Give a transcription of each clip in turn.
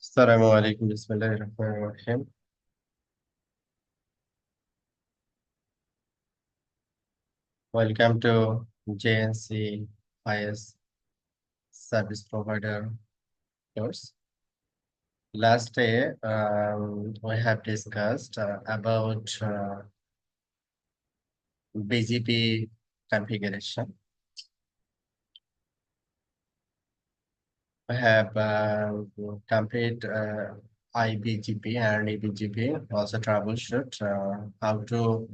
Assalamu alaikum. Bismillahirrahmanirrahim. Welcome to JNCIS service provider course. Last day, we have discussed about BGP configuration. We have complete IBGP and EBGP, also troubleshoot how to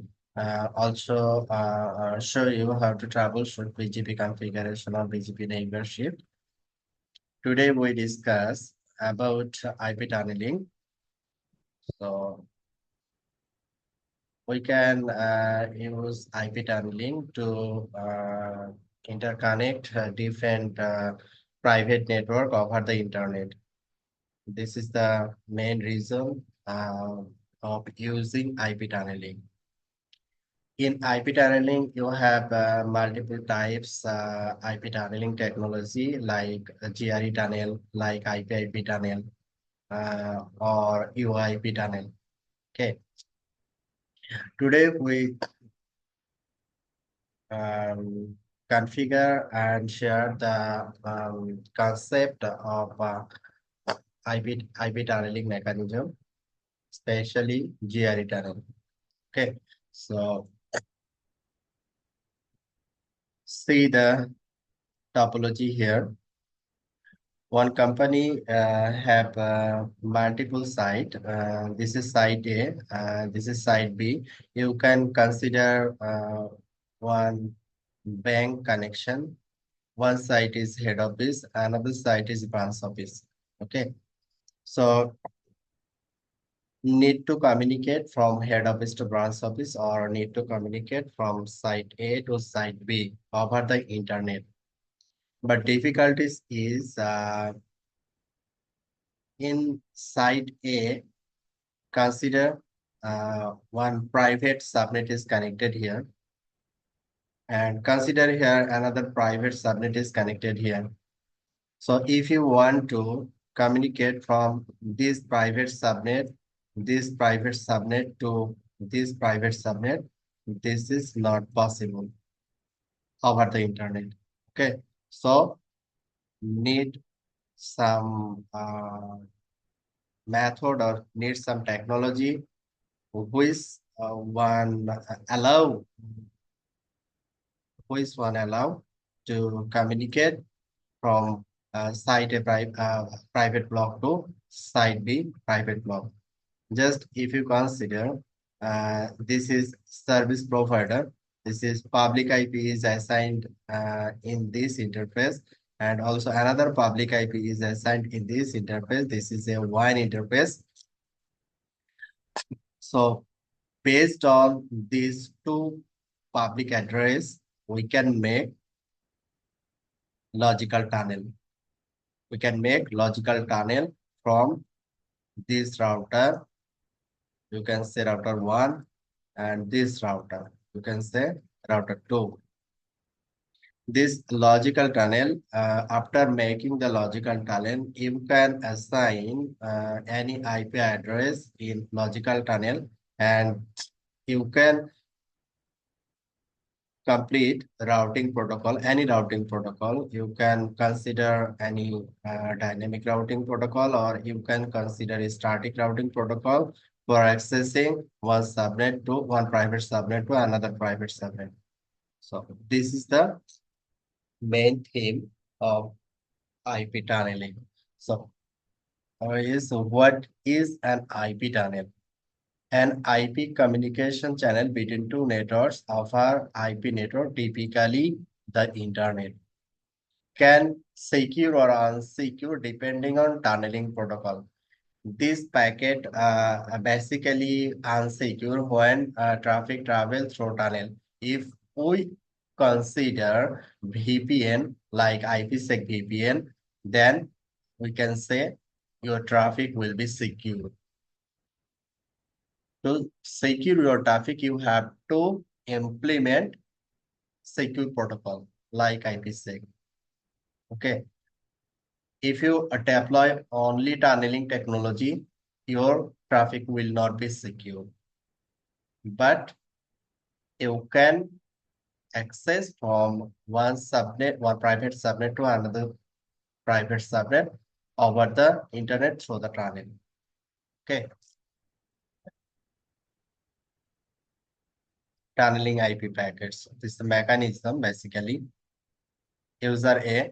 show you how to troubleshoot BGP configuration or BGP neighborship. Today we discuss about IP tunneling. So we can use IP tunneling to interconnect different private network over the internet. This is the main reason of using IP tunneling. In IP tunneling, you have multiple types IP tunneling technology like GRE tunnel, like IP tunnel, or UIP tunnel. Okay. Today we configure and share the concept of IP tunneling mechanism, especially GRE tunnel. Okay. So see the topology here. One company have multiple site. This is site A. This is site B. You can consider one bank connection. One site is head office. Another site is branch office. Okay. So need to communicate from head office to branch office, or need to communicate from site A to site B over the internet. But difficulties is in site A, consider one private subnet is connected here, and consider here another private subnet is connected here. So if you want to communicate from this private subnet to this private subnet, this is not possible over the internet. Okay, so need some method or need some technology which one allow to communicate from site A private block to site B private block. Just if you consider this is service provider, this is public IP is assigned in this interface, and also another public IP is assigned in this interface. This is a WAN interface. So based on these two public address, we can make logical tunnel. We can make logical tunnel from this router. You can say router 1, and this router. You can say router 2. This logical tunnel, after making the logical tunnel, you can assign any IP address in logical tunnel, and you can complete routing protocol, any routing protocol. You can consider any dynamic routing protocol, or you can consider a static routing protocol for accessing one subnet to one private subnet to another private subnet. So this is the main theme of IP tunneling. So what is an IP tunnel? An IP communication channel between two networks of our IP network, typically the internet, can secure or unsecure depending on tunneling protocol. This packet basically unsecure when traffic travels through tunnel. If we consider VPN like IPsec VPN, then we can say your traffic will be secure. To secure your traffic, you have to implement secure protocol like IPsec. Okay. If you deploy only tunneling technology, your traffic will not be secure. But you can access from one subnet, one private subnet to another private subnet over the internet through the tunnel. Okay. Tunneling IP packets. This is the mechanism basically. User A,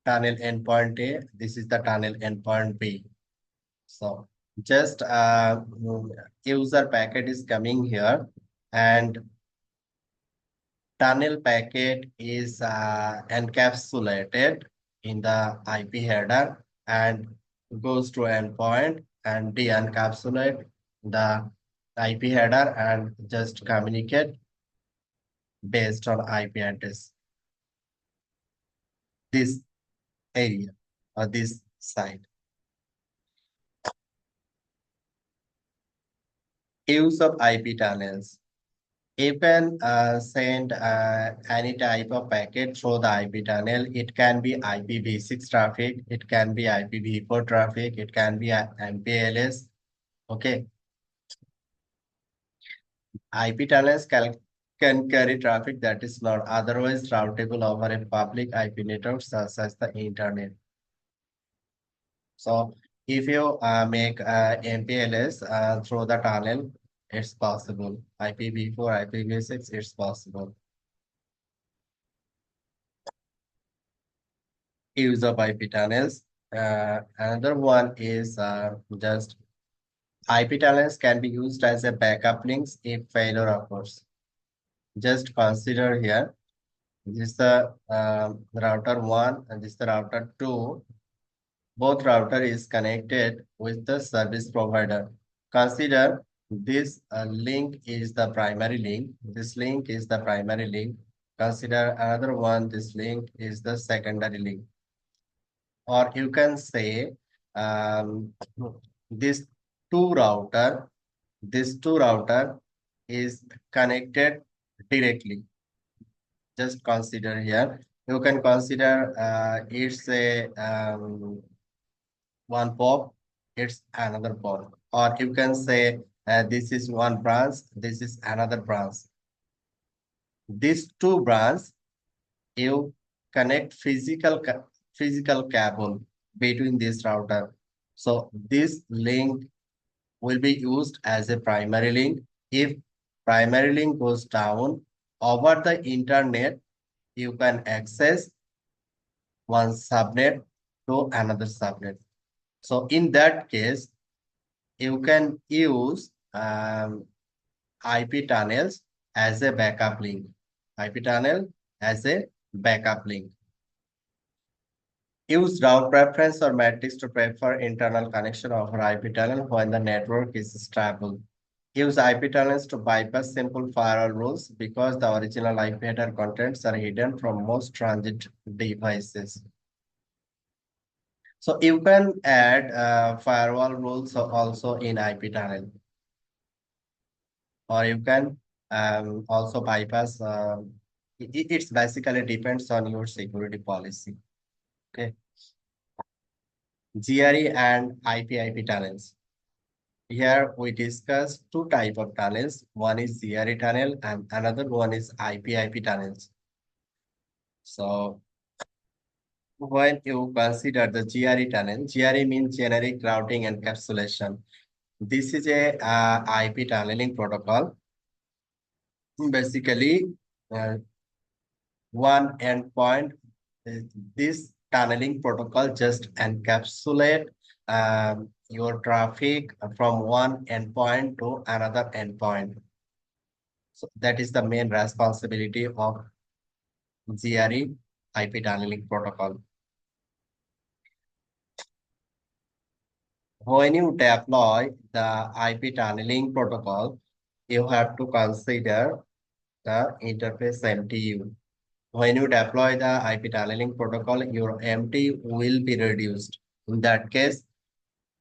tunnel endpoint A. This is the tunnel endpoint B. So just user packet is coming here, and tunnel packet is encapsulated in the IP header and goes to endpoint and de-encapsulate the IP header and just communicate based on IP address. This area or this site. Use of IP tunnels. You can send any type of packet through the IP tunnel. It can be IPv6 traffic, it can be IPv4 traffic, it can be MPLS. Okay, IP tunnels can carry traffic that is not otherwise routable over a public IP network such as the internet. So if you make MPLS through the tunnel, it's possible. IPv4, IPv6, it's possible. Use of IP tunnels. Another one is just IP tunnels can be used as a backup links if failure occurs. Just consider here, this is the router 1 and this is the router 2. Both router is connected with the service provider. Consider this link is the primary link. This link is the primary link. Consider another one, this link is the secondary link. Or you can say um, this two router, this two router is connected directly. Just consider here. You can consider it's a one pop, it's another pop. Or you can say this is one branch, this is another branch. These two branches, you connect physical cable between this router. So this link will be used as a primary link. If primary link goes down over the internet, you can access one subnet to another subnet. So in that case, you can use IP tunnels as a backup link. IP tunnel as a backup link. Use route preference or matrix to prefer internal connection over IP tunnel when the network is stable. Use IP tunnels to bypass simple firewall rules because the original IP header contents are hidden from most transit devices. So you can add firewall rules also in IP tunnel, or you can also bypass. It's basically depends on your security policy. Okay, GRE and IP tunnels. Here we discuss two type of tunnels. One is GRE tunnel and another one is IP tunnels. So when you consider the GRE tunnel, GRE means generic routing encapsulation. This is a IP tunneling protocol. Basically, uh, one endpoint, this tunneling protocol just encapsulate your traffic from one endpoint to another endpoint. So that is the main responsibility of GRE IP tunneling protocol. When you deploy the IP tunneling protocol, you have to consider the interface MTU. When you deploy the IP tunneling protocol, your MTU will be reduced. In that case,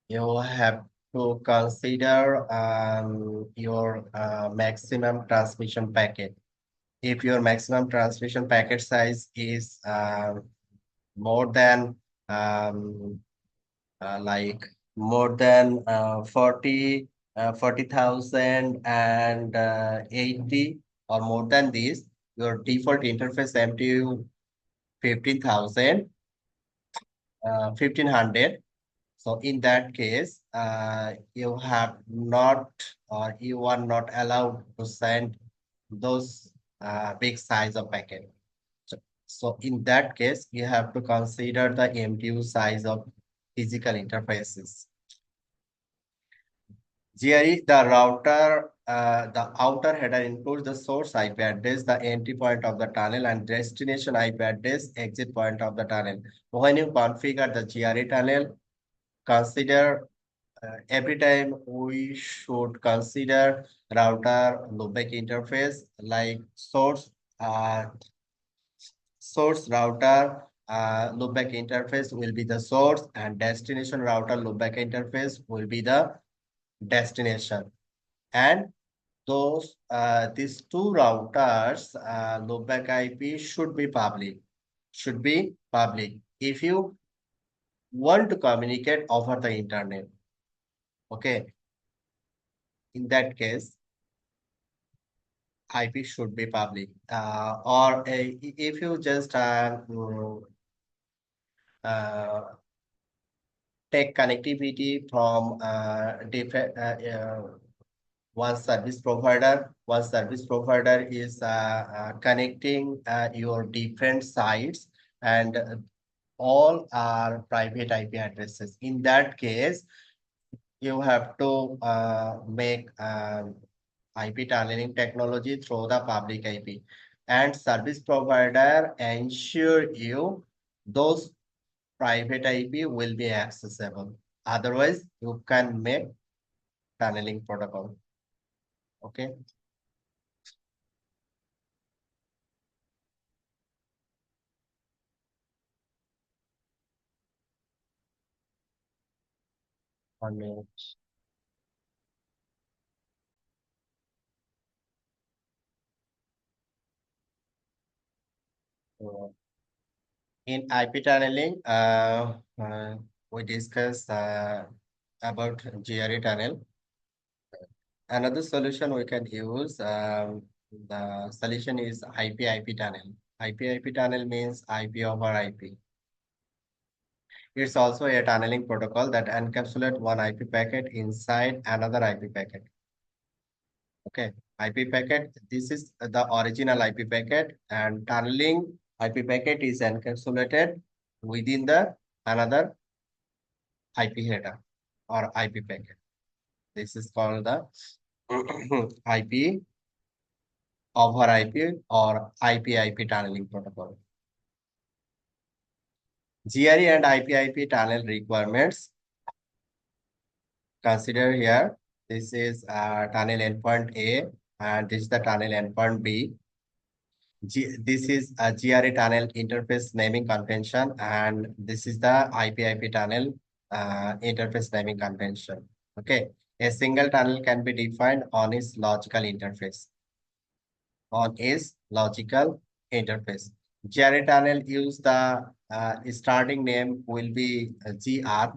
you have to consider your maximum transmission packet. If your maximum transmission packet size is more than um, like more than 40,000 and 80 or more than this, your default interface MTU 15,000, 1500. So in that case, you have not or you are not allowed to send those big size of packet. So, so in that case, you have to consider the MTU size of physical interfaces. GRE, the outer header includes the source IP address, the entry point of the tunnel, and destination IP address, exit point of the tunnel. When you configure the GRE tunnel, consider every time we should consider router loopback interface like uh, source router loopback interface will be the source and destination router loopback interface will be the destination. And these two routers loopback IP should be public. Should be public. If you want to communicate over the internet, okay, in that case, IP should be public. If you just uh, take connectivity from different one service provider. One service provider is connecting your different sites, and all are private IP addresses. In that case, you have to make IP tunneling technology through the public IP. And service provider ensure you those private IP will be accessible. Otherwise, you can make tunneling protocol. Okay. 1 minute. So, in IP tunneling, we discussed about GRE tunnel. Another solution we can use, the solution is IP-IP tunnel. IP-IP tunnel means IP over IP. It's also a tunneling protocol that encapsulates one IP packet inside another IP packet. Okay, IP packet, this is the original IP packet, and tunneling IP packet is encapsulated within the another IP header or IP packet. This is called the IP over IP or IP-IP tunneling protocol. GRE and IP-IP tunnel requirements. Consider here, this is tunnel endpoint A and this is the tunnel endpoint B. This is a GRE tunnel interface naming convention and this is the IP-IP tunnel interface naming convention. Okay, a single tunnel can be defined on its logical interface. On its logical interface. GRE tunnel use the starting name will be GR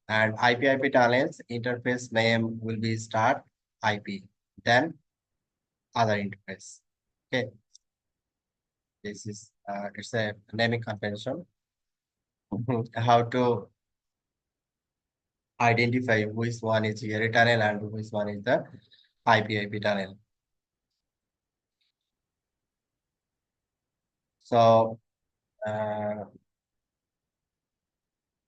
and IP-IP tunnels interface name will be start IP, then other interface. Okay, this is it's a naming convention. How to identify which one is GRE tunnel and which one is the IP-IP tunnel. So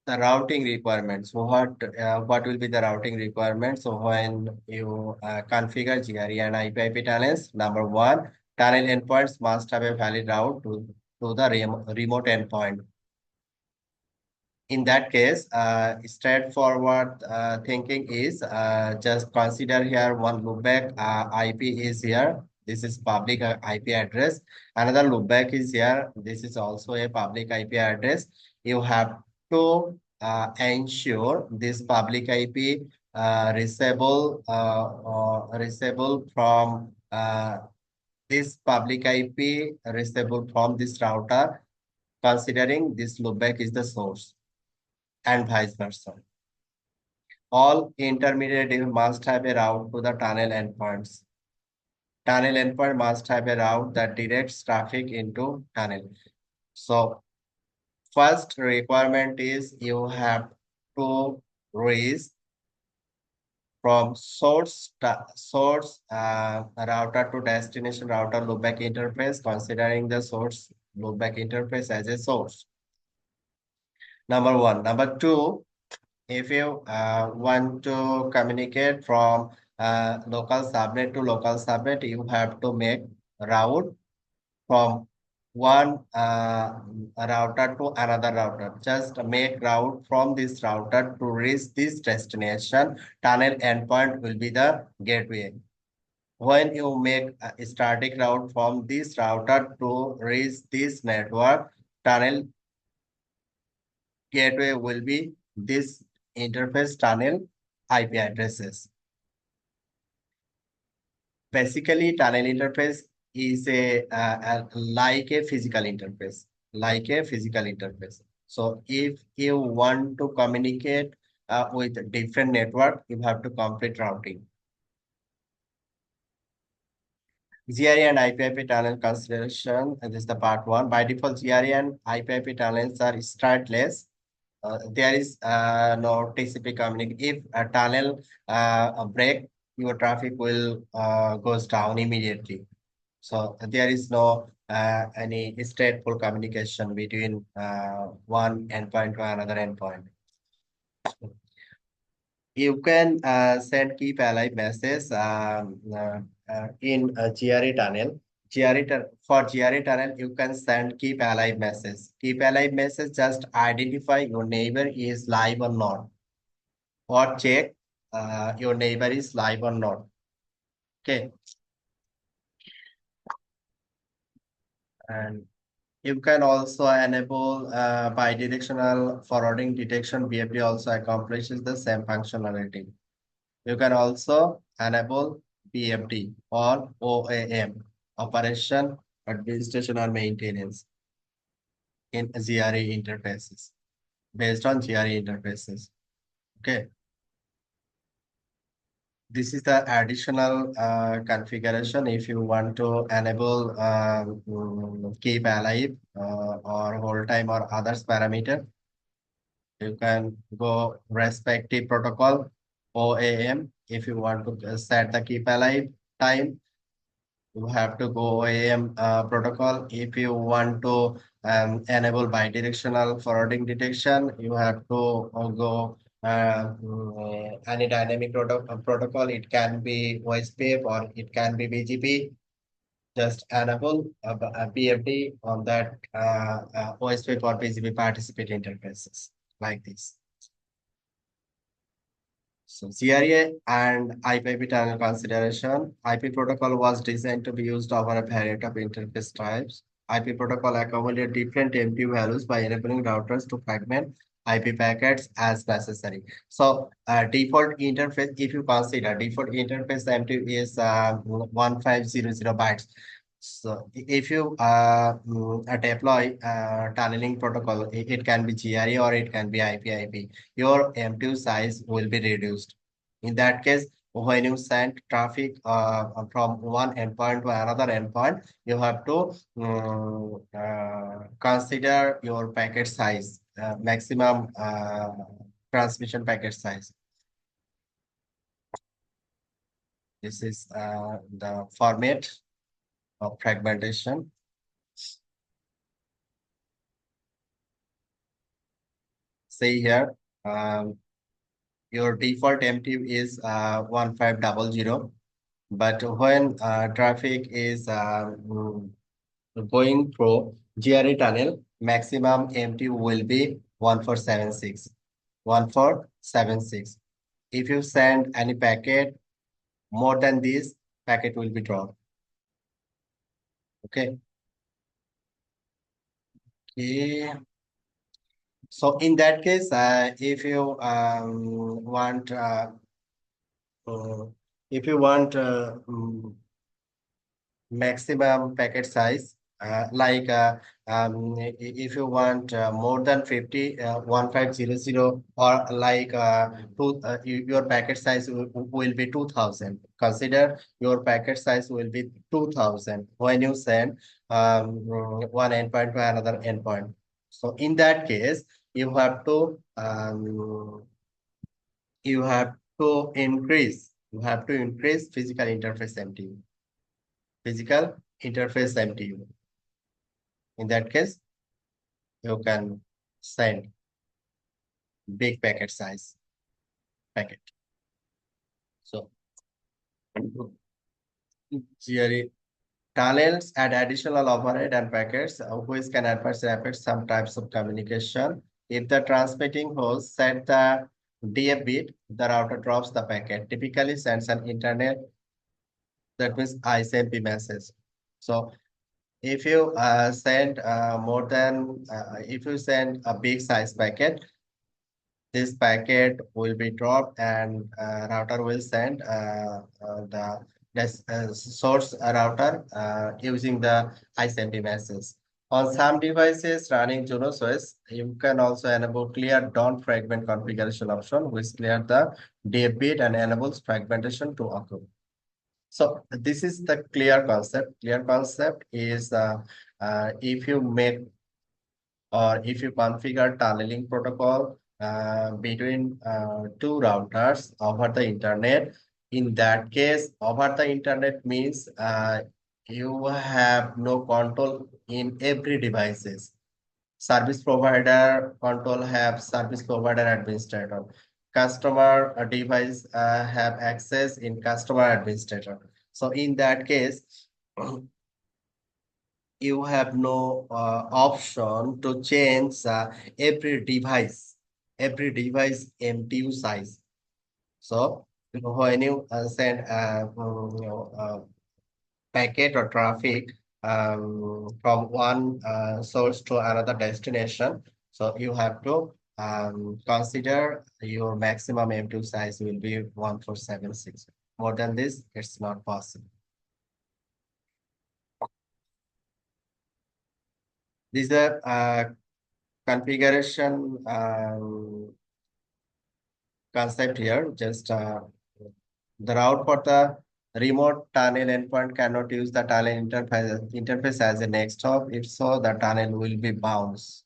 the routing requirements. So what will be the routing requirements? So when you configure GRE and IP tunnels, number one, tunnel endpoints must have a valid route to the remote endpoint. In that case, straightforward thinking is just consider here one loopback IP is here. This is public IP address. Another loopback is here. This is also a public IP address. You have to ensure this public IP reachable from this public IP reachable from this router, considering this loopback is the source. and vice versa. All intermediate must have a route to the tunnel endpoints. Tunnel endpoint must have a route that directs traffic into tunnel. So first requirement is you have to raise from source router to destination router loopback interface, considering the source loopback interface as a source. Number one. Number two, if you want to communicate from local subnet to local subnet, you have to make route from one router to another router. Just make route from this router to reach this destination. Tunnel endpoint will be the gateway. When you make a static route from this router to reach this network, tunnel gateway will be this interface tunnel IP addresses. Basically, tunnel interface is like a physical interface, like a physical interface. So if you want to communicate with different network, you have to complete routing. GRE and IP tunnel consideration, and this is the part one. By default, GRE and IP tunnels are stateless. There is no TCP communication. If a tunnel break, your traffic will goes down immediately. So there is no any stateful communication between one endpoint to another endpoint. You can send keep alive message in a GRE tunnel. For GRE tunnel, you can send keep alive message. Keep alive message just identify your neighbor is live or not, or check your neighbor is live or not. Okay, and you can also enable bidirectional forwarding detection. BFD also accomplishes the same functionality. You can also enable BFD or OAM, operation, administration, or maintenance in GRE interfaces, based on GRE interfaces. Okay. This is the additional configuration if you want to enable keep alive or hold time or others parameter. You can go respective protocol OAM. If you want to set the keep alive time, you have to go OAM protocol. If you want to enable bidirectional forwarding detection, you have to go any dynamic protocol. It can be OSPF or it can be BGP. Just enable a BFD on that OSPF or BGP participant interfaces like this. So CRA and IP tunnel consideration. IP protocol was designed to be used over a variety of interface types. IP protocol accommodates different MTU values by enabling routers to fragment IP packets as necessary. So default interface, if you consider default interface MTU is 1500 bytes. So if you deploy tunneling protocol, it can be GRE or it can be IP. Your MTU size will be reduced. In that case, when you send traffic from one endpoint to another endpoint, you have to consider your packet size, maximum transmission packet size. This is the format of fragmentation. See here, your default MTU is 1500, but when traffic is going through GRE tunnel, maximum MTU will be 1476. 1476. If you send any packet more than this, packet will be dropped. Okay. Okay. So in that case, if you want uh, if you want maximum packet size, like if you want more than 50 1500, or like your packet size will be 2000. Consider your packet size will be 2000 when you send one endpoint to another endpoint. So in that case, you have to you have to increase physical interface MTU. Physical interface MTU. In that case, you can send big packet size packet. So here tunnels add additional overhead and packets which can adversely affect some types of communication. If the transmitting host set the DF bit, the router drops the packet. Typically sends an internet, that means ISMP message. So if you if you send a big size packet, this packet will be dropped and router will send the source router using the ISMP message. On some devices running JNCIS, you can also enable clear don't fragment configuration option, which clear the DF bit and enables fragmentation to occur. So this is the clear concept. Clear concept is if you make or if you configure tunneling protocol between two routers over the internet. In that case, over the internet means you have no control in every devices. Service provider control have service provider administrator. Customer device have access in customer administrator. So in that case, you have no option to change every device MTU size. So when you send packet or traffic from one source to another destination, so you have to consider your maximum MTU size will be 1476. More than this, it's not possible. These are configuration concept here. Just the route for the remote tunnel endpoint cannot use the tunnel interface as a next hop. If so, the tunnel will be bounced.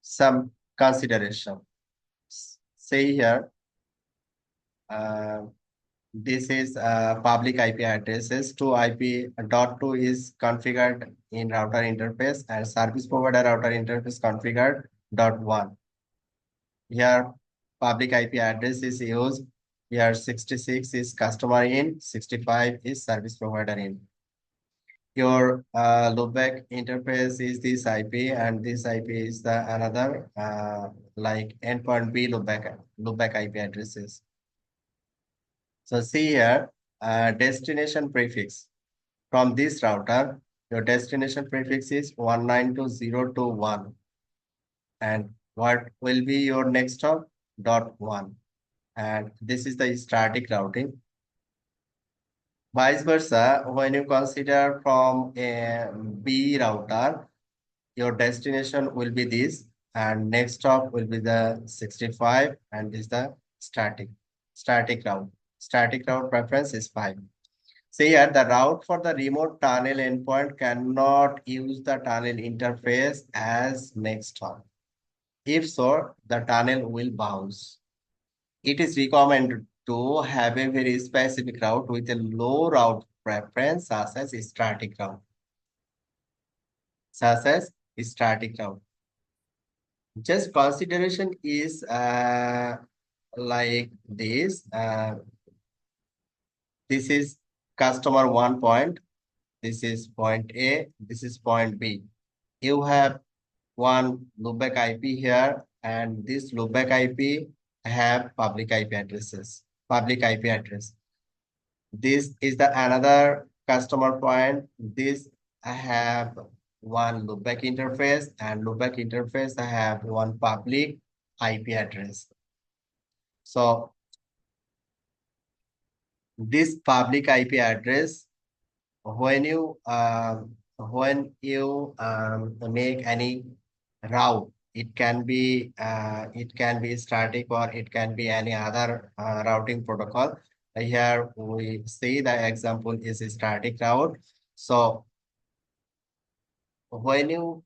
Some consideration. Say here, uh, this is public IP addresses. To IP dot two is configured in router interface and service provider router interface configured dot one. Here, public IP address is used. Here, 66 is customer in, 65 is service provider in. Your loopback interface is this IP, and this IP is the another like endpoint B loopback IP addresses. So see here, destination prefix. From this router, your destination prefix is 192.0.2.1. And what will be your next hop? .1. And this is the static routing. Vice versa, when you consider from a B router, your destination will be this, and next stop will be the 65, and this is the static route. Static route preference is 5. See here, the route for the remote tunnel endpoint cannot use the tunnel interface as next stop. If so, the tunnel will bounce. It is recommended to have a very specific route with a low route preference, such as static route. Just consideration is like this. This is customer 1 point. This is point A. This is point B. You have one loopback IP here, and this loopback IP have public IP addresses. Public IP address. This is the another customer point. This I have one loopback interface, and loopback interface I have one public IP address. So this public IP address when you make any route, it can be static or it can be any other routing protocol. Here we see the example is a static route. So when you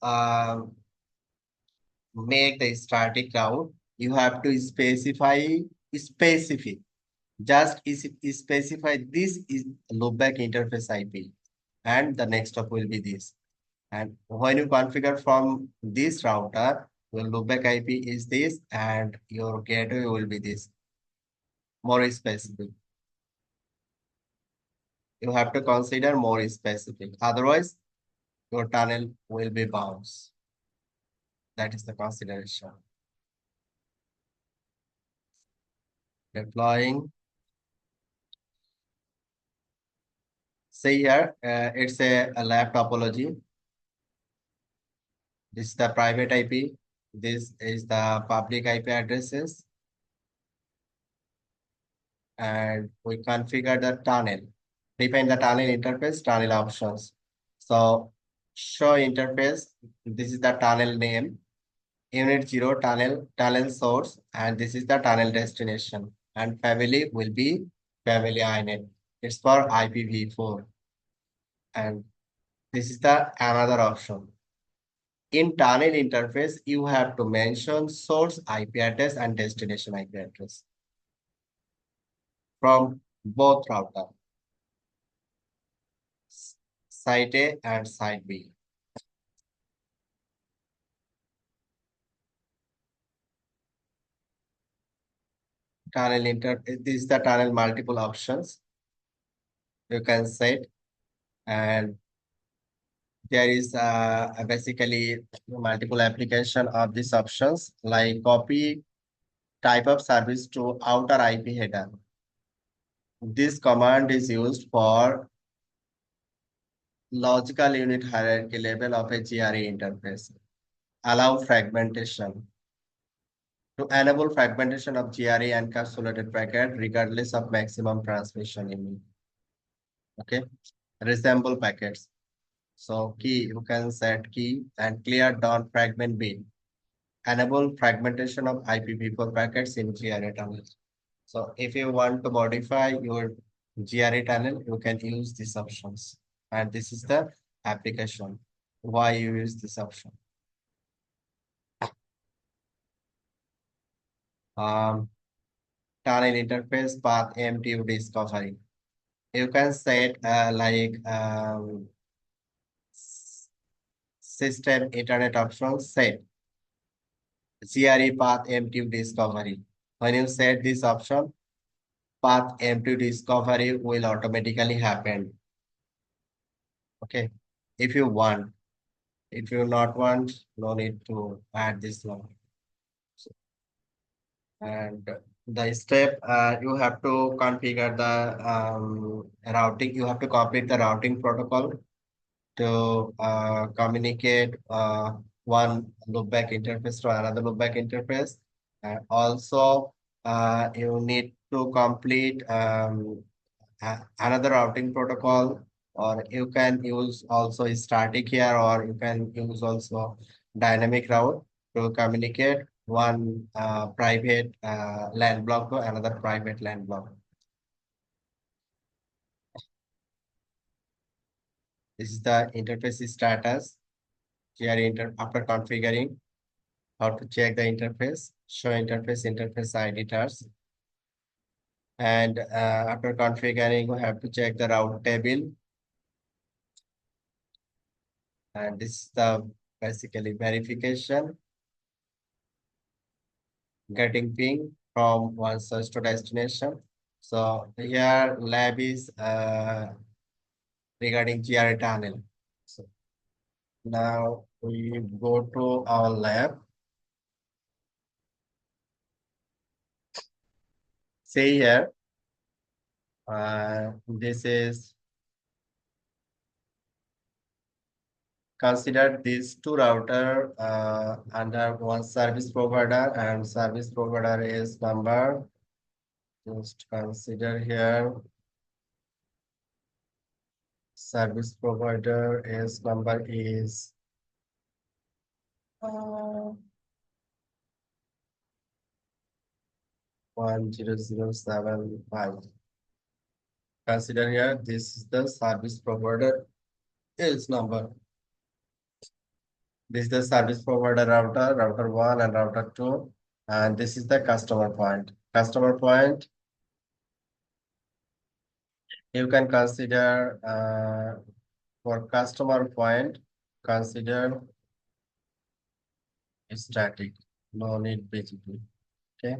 make the static route, you have to specific. Just specify this is loopback interface IP, and the next step will be this. And when you configure from this router, your loopback IP is this, and your gateway will be this. More specific. You have to consider more specific. Otherwise, your tunnel will be bounced. That is the consideration. Deploying. See here, it's a lab topology. This is the private IP. This is the public IP addresses. And we configure the tunnel. Define the tunnel interface, tunnel options. So show interface, this is the tunnel name. Unit 0 tunnel source, and this is the tunnel destination. And family will be family INET. It's for IPv4. And this is the another option. In tunnel interface, you have to mention source IP address and destination IP address from both router, site A and site B. This is the tunnel multiple options you can set, and there is basically multiple application of these options like copy type of service to outer IP header. This command is used for logical unit hierarchy level of a GRE interface. Allow fragmentation. To enable fragmentation of GRE encapsulated packet regardless of maximum transmission limit. Okay. Resemble packets. So key, you can set key and clear down fragment bin. Enable fragmentation of IPv4 packets in GRE tunnels. So if you want to modify your GRE tunnel, you can use these options. And this is the application. Why you use this option. Tunnel interface path MTU discovery. You can set system internet options set GRE path MTU discovery. When you set this option, path MTU discovery will automatically happen. Okay. If you want, if you not want, no need to add this one. And the step you have to configure the routing. You have to complete the routing protocol to communicate one loopback interface to another loopback interface. And also, you need to complete another routing protocol, or you can use also static here, or you can use also dynamic route to communicate one private LAN block to another private LAN block. This is the interface status. Here after configuring, how to check the interface, show interface editors. And after configuring, we have to check the route table. And this is the basically verification, getting ping from one source to destination. So here lab is regarding GRE tunnel. So now we go to our lab. See here, this is consider these two router under one service provider, and service provider is number. Just consider here Service provider is number is 10075. Consider here this is the service provider is number. This is the service provider router, router 1 and router 2. And this is the customer point. Customer point, you can consider for customer point, consider static, no need BGP. Okay.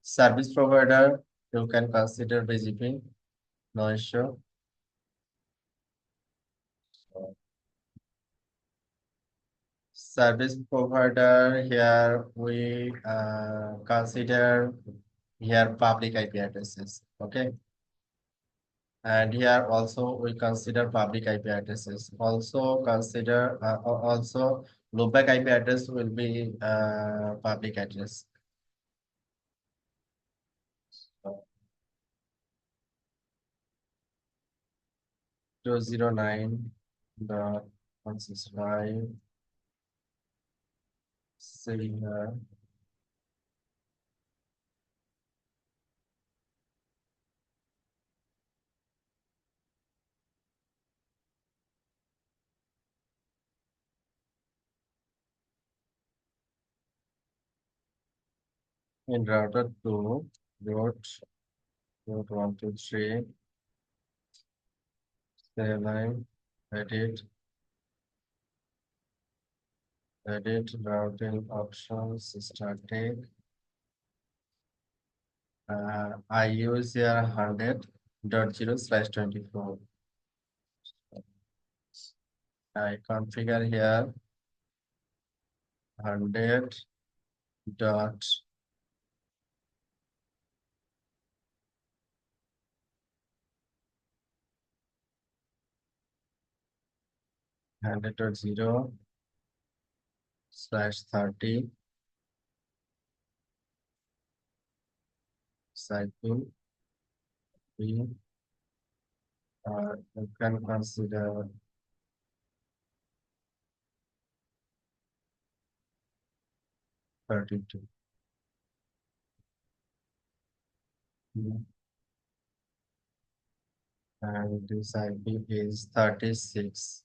Service provider, you can consider BGP, no issue. Service provider, here we consider here public IP addresses. Okay. And here also we consider public IP addresses. Also consider also loopback IP address will be public address. 209.165 serial in router 2 route 123 serial line edit routing options static. I use here 100.0/24. I configure here 100 dot 100.0/30 cycle B, you can consider 32. And this IP is 36.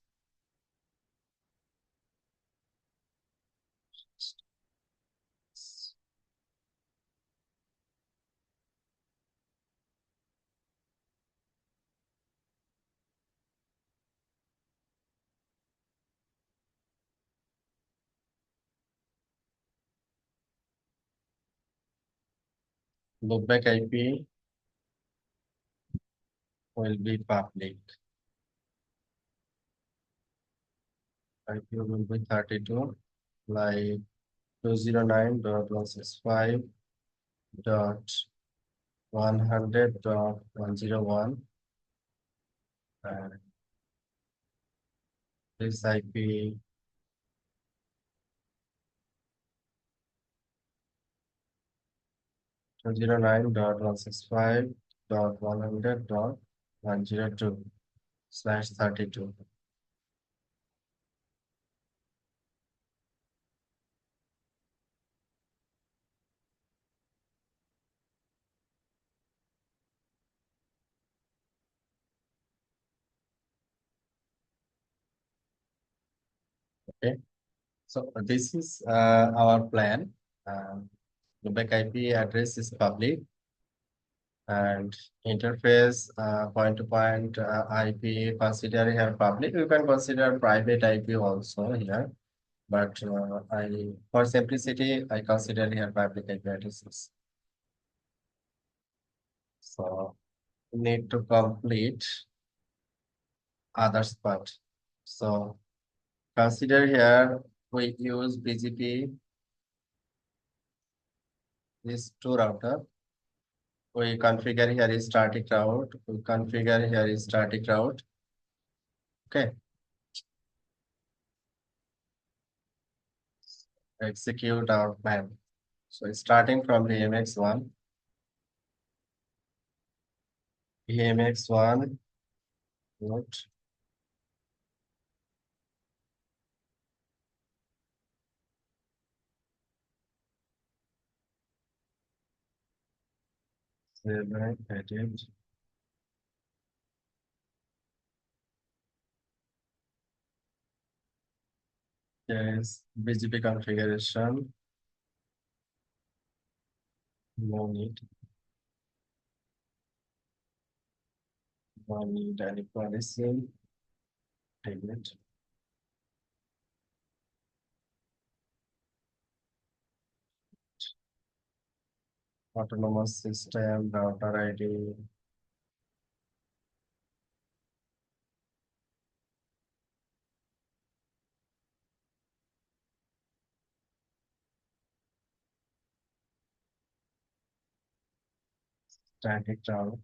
Loopback IP will be public. IP will be 32, like 209.165.100.101. And this IP 209.165.100.102/32. Okay, so this is our plan. The back IP address is public and interface point-to-point IP consider here public. You can consider private IP also here, but for simplicity I consider here public IP addresses. So need to complete others part. So consider here we use BGP, these two router. We configure here is static route. We configure here is static route. Okay. Execute our plan. So starting from the EMX1, root 7 edit. Yes, BGP configuration. No need. No need any policy. Take it. Autonomous system, router ID. Static route.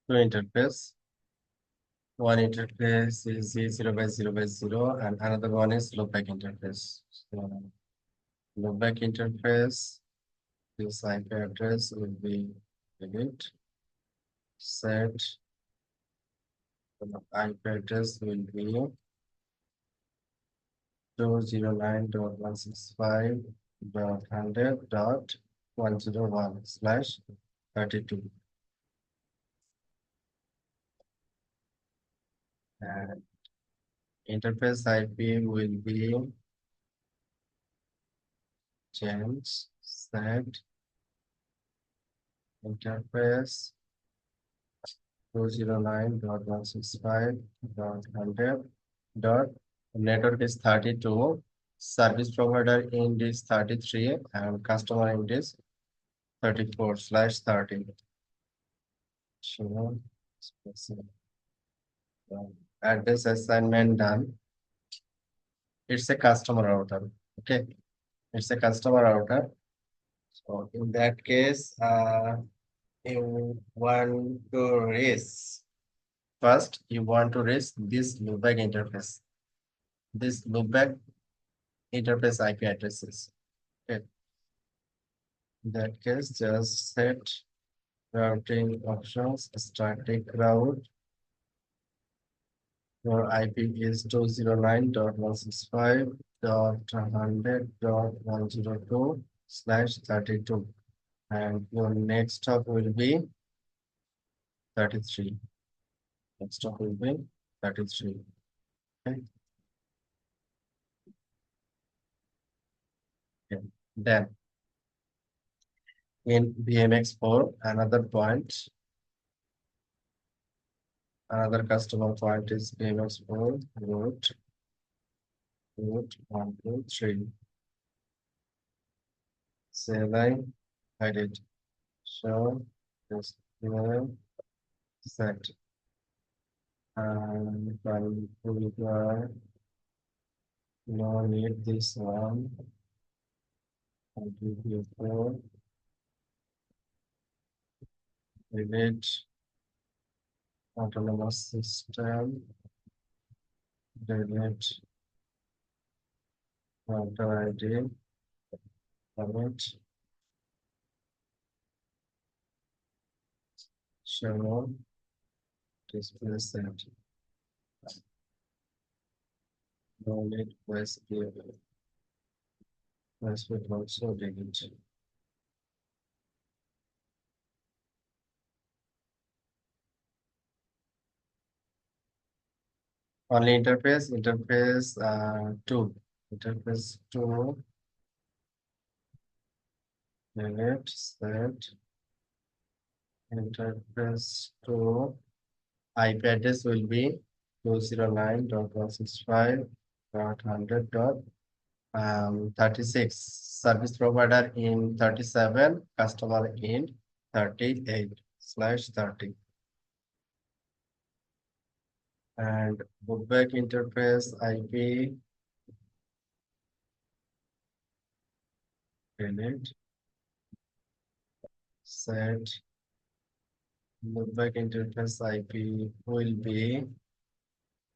Two interface. One interface is 0 by 0 by 0, and another one is loopback interface. So, loopback interface, this IP address will be delete. Set the IP address will be 209.165.100.101/32. And interface IP will be change set interface 209.165.100 dot network is 32, service provider int is 33, and customer int is 34/30. So address assignment done. It's a customer router. Okay, it's a customer router. So in that case, you want to raise first. You want to raise this loopback interface. This loopback interface IP addresses. Okay. In that case, just set routing options, static route. Your IP is 209.165.100.102/32, and your next hop will be 33. Next hop will be 33. Okay. Okay. Then in BMX4, another customer point is BMX4 root 123. Say line, edit, show, this set, and configure. No need this one. Configure, edit, autonomous system, delete, router ID, commit, show, display set. No need quest given. Quest will also delete. Only interface 2. Interface 2, delete, set, interface 2. IP address will be 209.165.100.36. Service provider in 37, customer in 38/30. And loopback interface IP, delete, set, Loopback interface IP will be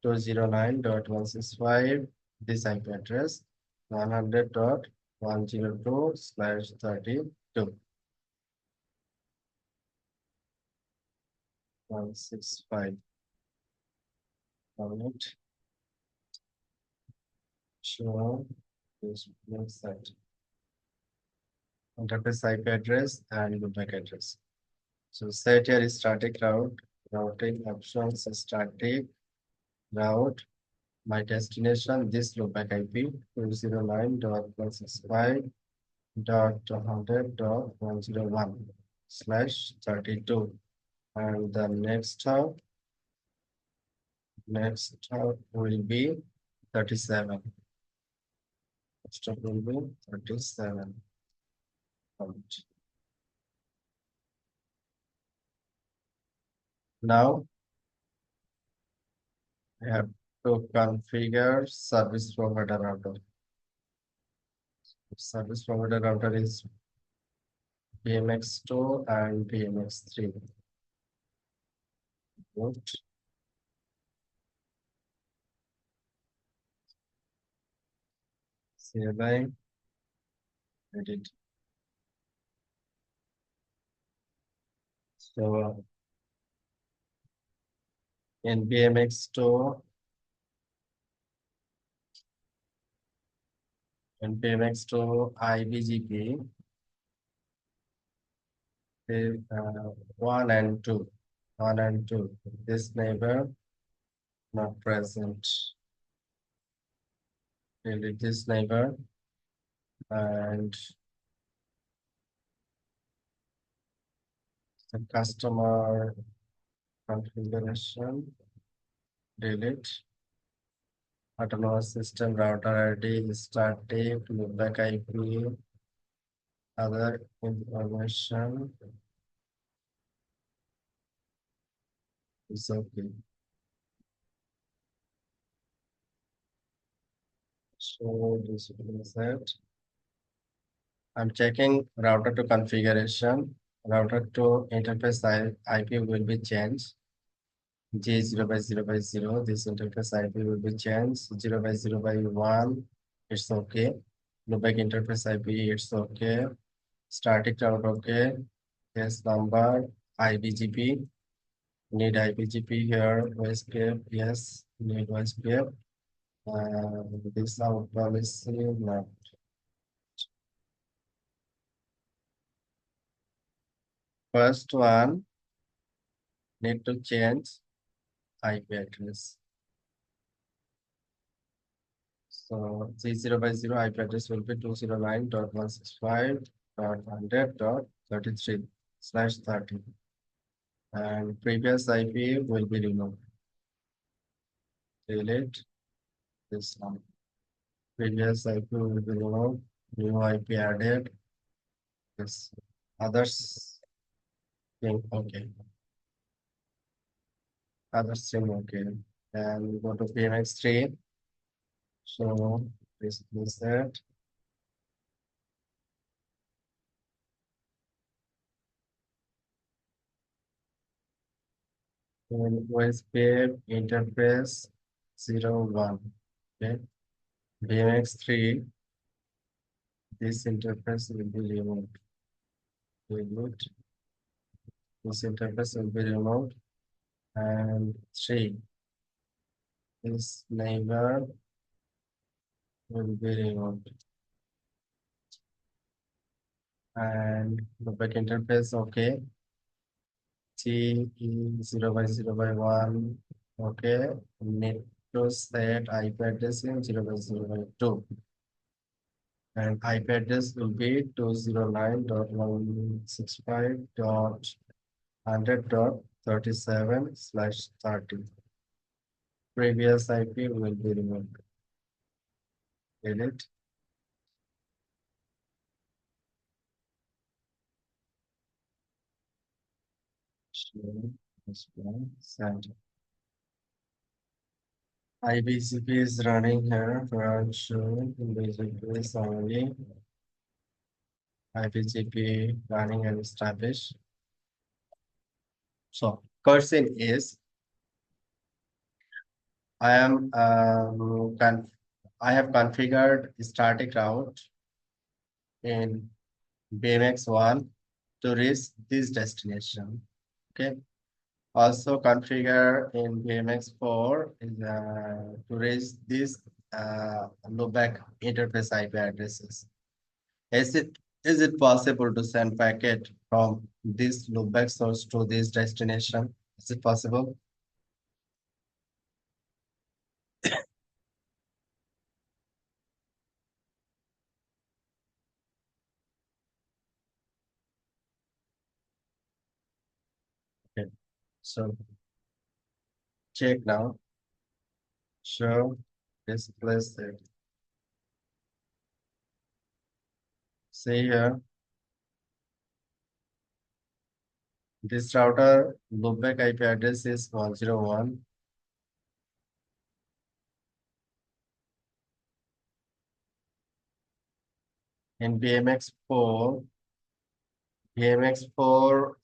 209.165. This IP address 100.102/32 165. Commit show this set interface IP address and loopback address. So set your static route, routing options, static route, my destination, this loopback IP 209.165.100.101/32. And the next hub will be 37. Next hub will be 37. Now I have to configure service provider router. Service provider router is PMX2 and PMX3. Good. CLI, edit. So in PMX2, IBGP, 1 and 2. 1 and 2. This neighbor not present. Delete this neighbor and the customer configuration. Delete. Autonomous system router ID, static, loopback IP, other information is okay. So this is it. I'm checking router to configuration. Router to interface IP will be changed. G0/0/0. This interface IP will be changed. 0/0/1. It's okay. Loopback interface IP. It's okay. Static route okay. Yes number IBGP. Need IBGP here. OSPF. Yes. Need OSPF. This out policy. No. First one need to change IP address. So G0/0 IP address will be 209.165.100.33/30. And previous IP will be removed. Delete this one. Previous IP will be removed. New IP added. This others thing okay. Other string okay. And go to PMX3. So this is that. And OSPF interface 01. Okay. PMX3. This interface will be removed. Removed. This interface will be removed. And 3. This neighbor will be removed. And the back interface okay. T0/0/1 okay. Need to set IP address in 0/0/2. And IP address will be 209.165.100.37/30. Previous IP will be removed. Delete. Show this one. Send. IBCP is running here. For sure, IBCP is only IBCP running and established. So question is, I am I have configured static route in BMX1 to reach this destination. Okay. Also configure in BMX4 to reach this loopback interface IP addresses. Is it possible to send packet from this loopback source to this destination? Is it possible? Okay. So check now. Show this place. See here. This router loopback IP address is 101. In BMX4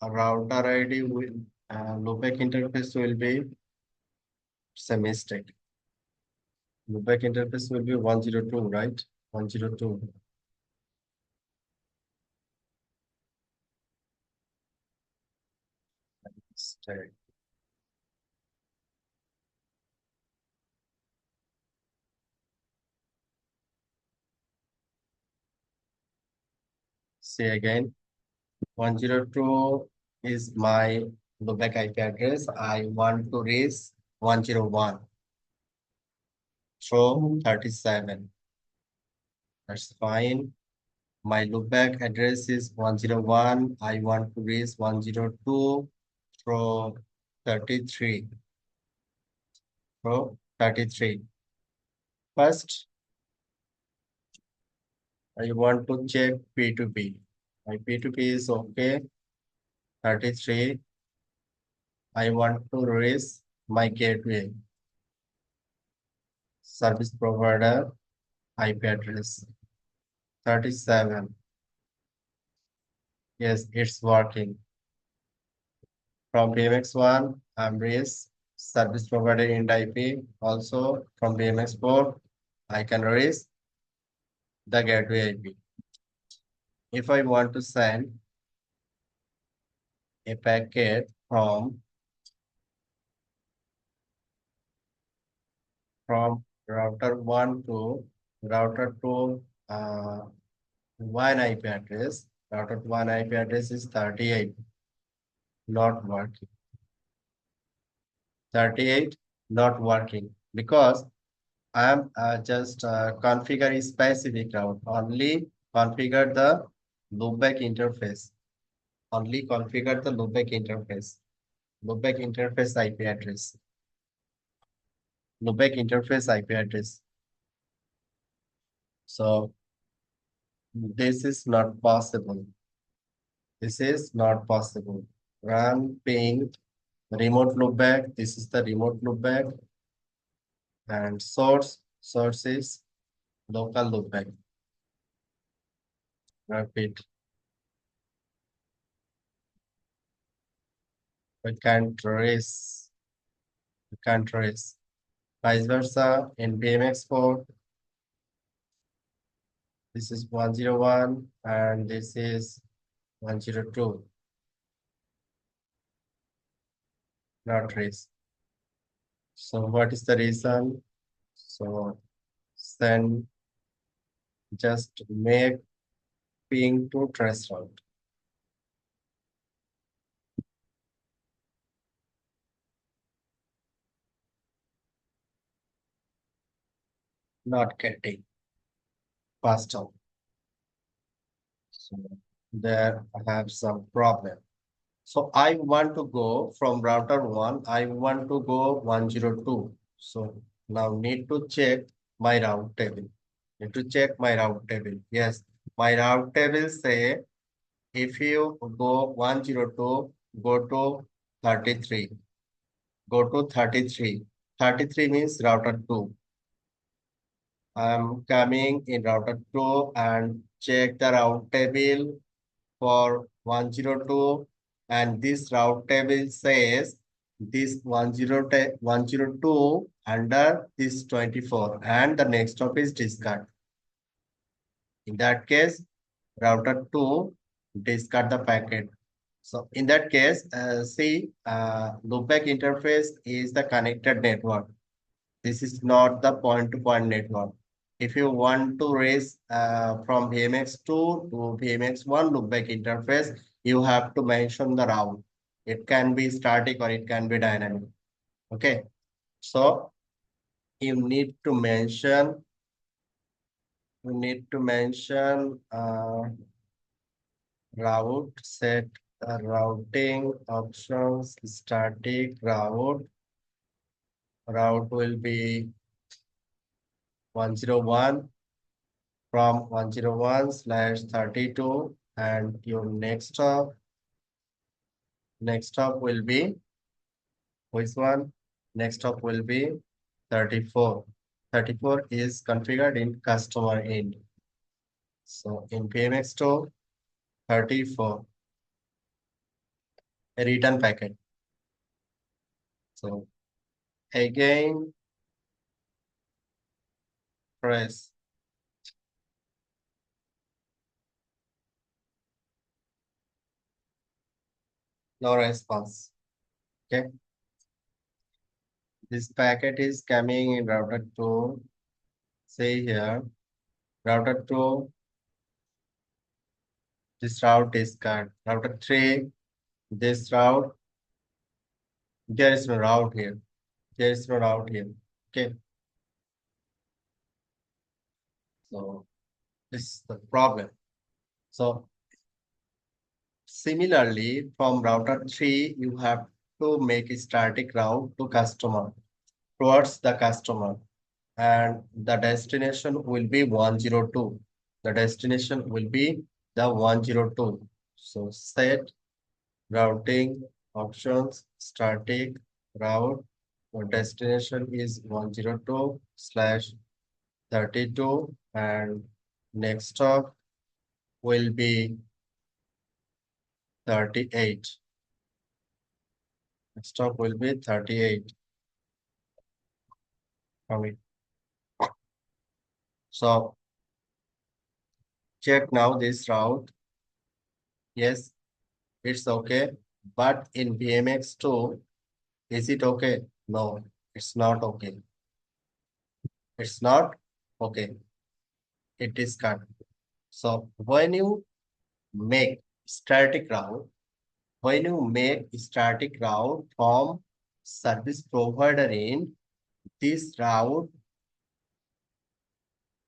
router ID will loopback interface will be, it's a mistake. Loopback interface will be 102, right? 102. Mistake. See again. 102 is my loopback IP address. I want to reach 101 through 37. That's fine. My loopback address is 101. I want to reach 102 through 33. Through 33. First, I want to check P2P. My P2P is okay. 33. I want to reach my gateway service provider IP address 37. Yes, it's working. From BMX1, I'm reached service provider in IP. Also from BMX4, I can reach the gateway IP. If I want to send a packet from router 1 to router 2 one IP address, router 1 IP address is 38, not working. 38 not working because I am just configure a specific route. Only configure the loopback interface. Only configure the loopback interface. Loopback interface IP address. Loopback interface IP address. So this is not possible. This is not possible. Run ping remote loopback. This is the remote loopback and source is local loopback. Repeat. We can't trace. We can't trace. Vice versa in BMX4. This is 101 and this is 102. Not trace. So what is the reason? So then just make ping to trace route. Not getting passed on. So there I have some problem. So I want to go from router 1, I want to go 102. So now need to check my route table. Need to check my route table. Yes, my route table say if you go 102, go to 33. Go to 33. 33 means router 2. I'm coming in router 2 and check the route table for 102. And this route table says this 102 under this 24 and the next stop is discard. In that case, router 2 discard the packet. So in that case, see, loopback interface is the connected network. This is not the point-to-point network. If you want to raise from VMX2 to VMX1 loopback interface, you have to mention the route. It can be static or it can be dynamic. Okay. So you need to mention, route set routing options, static route. Route will be 101 from 101/32 and your next stop will be which one? Next stop will be 34. 34 is configured in customer end. So in PMX2 34 a return packet. So again press no response. Okay. This packet is coming in router 2. Say here router 2 this route is cut. Router 3 this route there is no route here. There is no route here. Okay. So this is the problem. So similarly, from router 3, you have to make a static route to customer, towards the customer, and the destination will be 102. The destination will be the 102. So set routing options, static route. The destination is 102/32 and next stop will be 38. Next stop will be 38. Coming. So check now this route. Yes, it's okay. But in BMX2, is it okay? No, it's not okay. It's not okay. It is cut. So make static route, when you make static route from service provider in this route,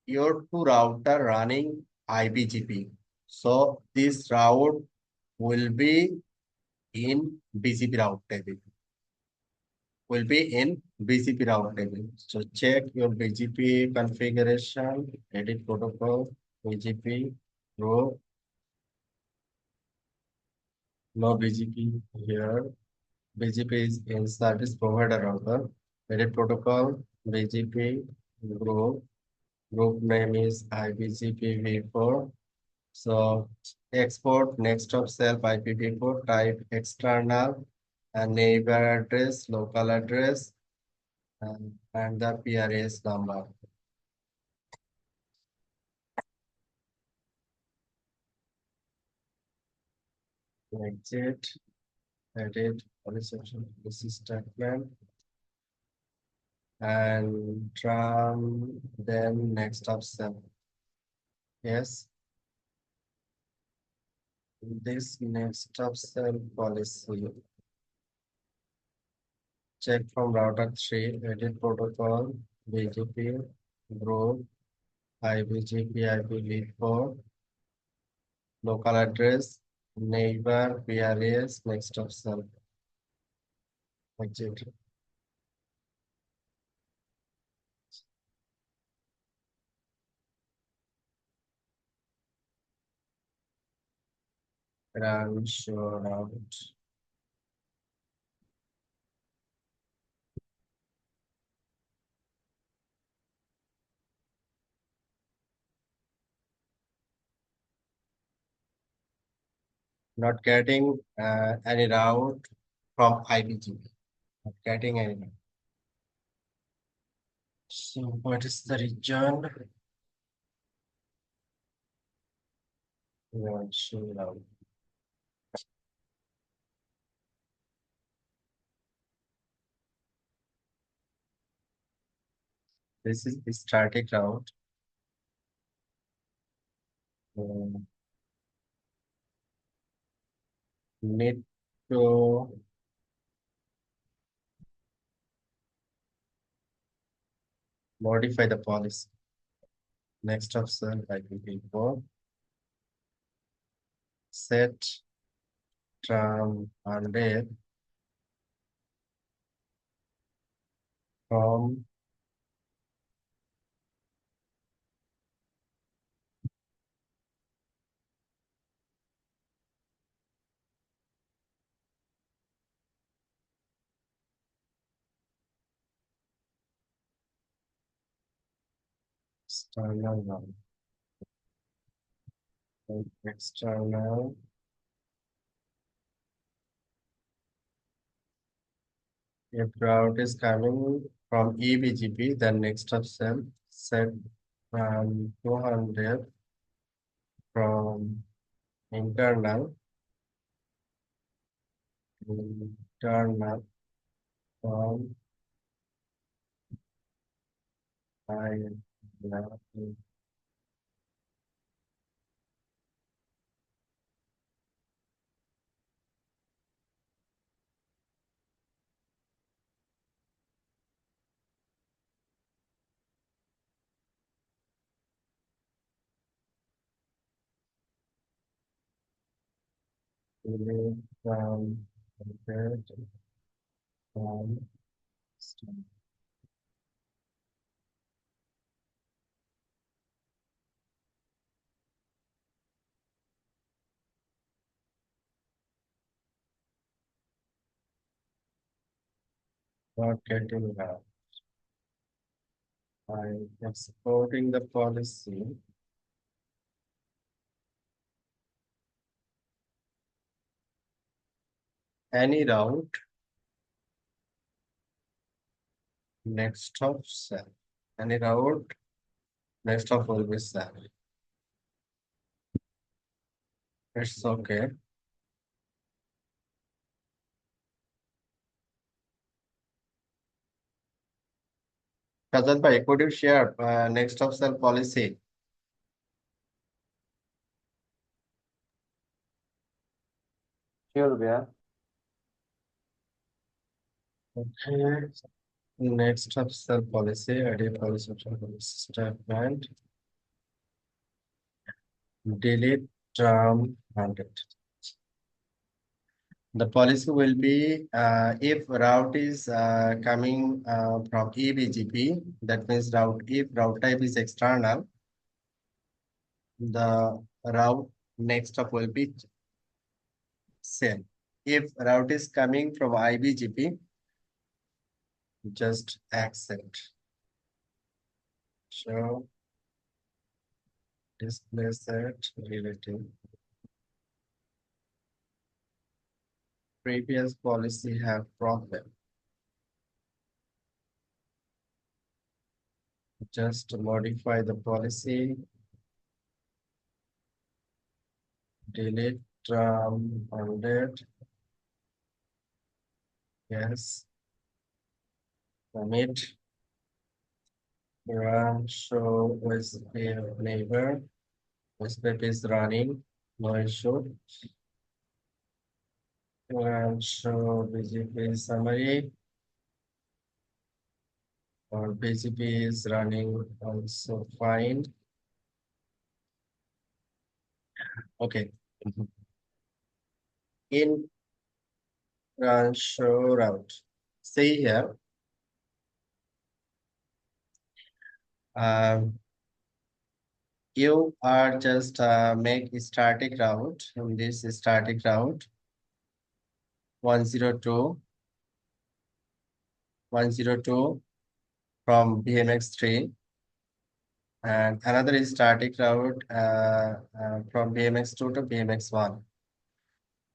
your two router running IBGP. So this route will be in BGP route table. Will be in BGP route table. So check your BGP configuration, edit protocol, BGP, row, no BGP here. BGP is in service provider router. Edit protocol, BGP, group. Group name is IBGP v4. So export next of self IPv4 type external and neighbor address, local address, and the PRS number. Exit, edit, reception, this is statement, and run, then next of self. Yes, this next of self policy. Check from router 3, edit protocol, BGP, group, IBGP, IPv4, local address, neighbor, PRS, next of self. Exit. Run show route. Not getting any route from IBGP. Not getting any route. So what is the region? Yeah, show route. This is the static route. Um, Need to modify the policy. Next option, I will be for set term 100 from external route. External. If route is coming from EBGP, then next option set 200 from internal, internal from I delete from compared from not getting route. By exporting the policy, any route next of cell. Any route next of will be cell. It's okay. Shazad bhai, could you share next of cell policy? Sure, yeah. Okay. Next of cell policy, idea policy statement, delete term 100. The policy will be if route is coming from EBGP, that means if route type is external, the route next up will be same. If route is coming from IBGP, just accept. So display set relative. Previous policy have problem. Just modify the policy, delete 100. Yes, commit, run, show OSP neighbor. OSP is running, no issue. Run, show BGP summary, or BGP is running also fine. Okay. In run, show route. See here. Um, you are just make a static route in this static route 102 102 from BMX3, and another is static route from BMX2 to BMX1.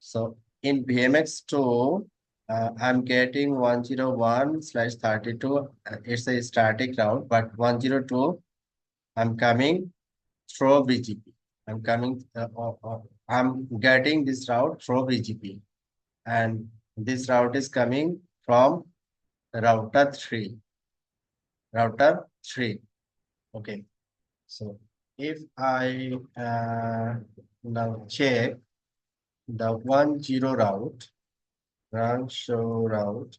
So in BMX2, I'm getting 101/32. It's a static route, but 102, I'm coming through BGP. I'm getting this route through BGP. And this route is coming from router 3. Router 3. Okay. So if I now check the 10 route, run show route,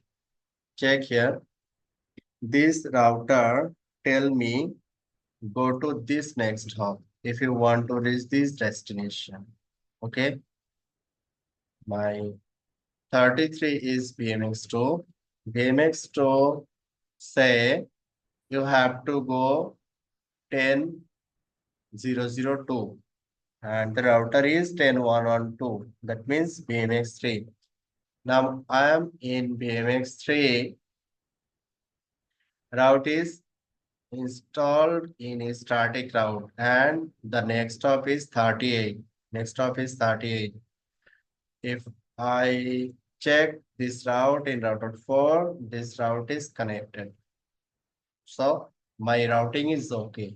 check here. This router tell me go to this next hop if you want to reach this destination. Okay. My 33 is BMX2. BMX2 say you have to go 10,002 and the router is 10,112. That means BMX3. Now I am in BMX3. Route is installed in a static route and the next stop is 38. Next stop is 38. If I check this route in router 4, this route is connected. So my routing is okay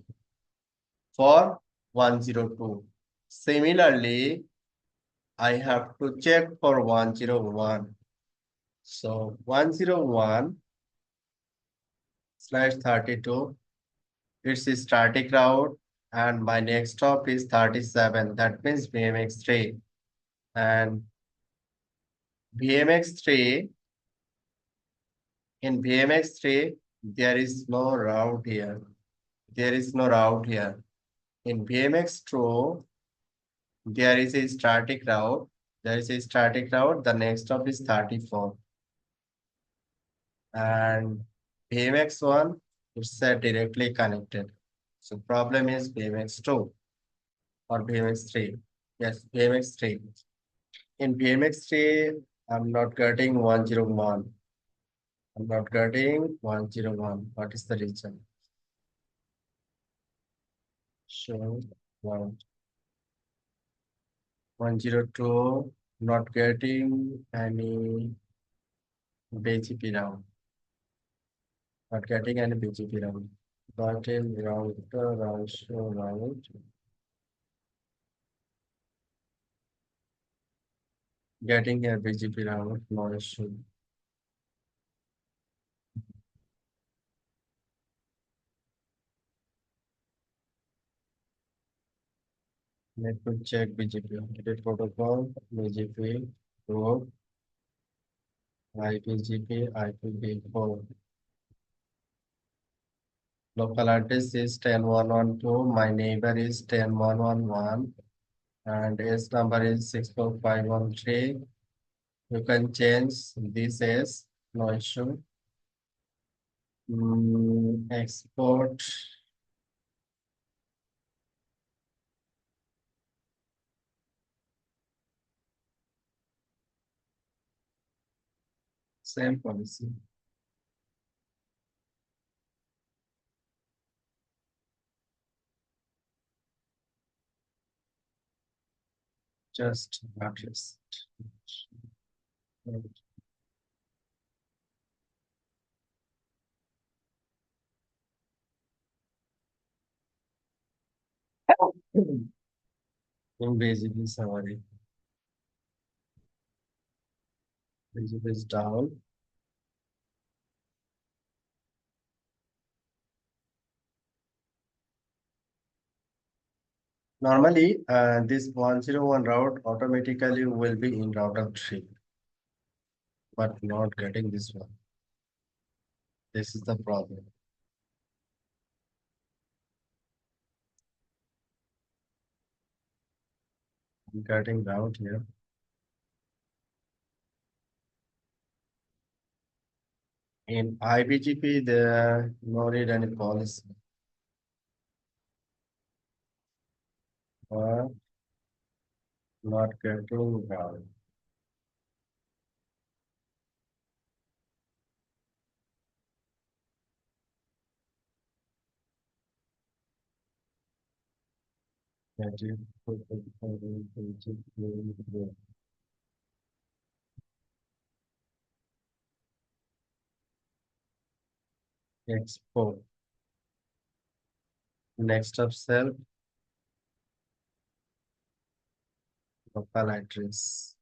for 102. Similarly, I have to check for 101. So 101/32, it's a static route and my next stop is 37. That means BMX3. And BMX3, in BMX3, there is no route here. There is no route here. In BMX2, there is a static route. There is a static route. The next stop is 34. And BMX1, it's directly connected. So problem is BMX2 or BMX3. Yes, BMX3. In BMX3, I'm not getting 101. I'm not getting 101. What is the reason? Show route 102, not getting any BGP route. Not getting any BGP route. But in router also route, getting a BGP route, no issue. Let me check BGP. Update protocol, BGP, route, IPGP, IPv4. Local address is 10,112. My neighbor is 10,111. And S number is 64513. You can change this as no issue. Export same policy. Just address. In BGP summary, BGP is down. Normally, this 101 route automatically will be in router 3, but not getting this one. This is the problem. I'm getting route here. In IBGP, there no need any policy. But not getting route. That is- export. Next of self, local address.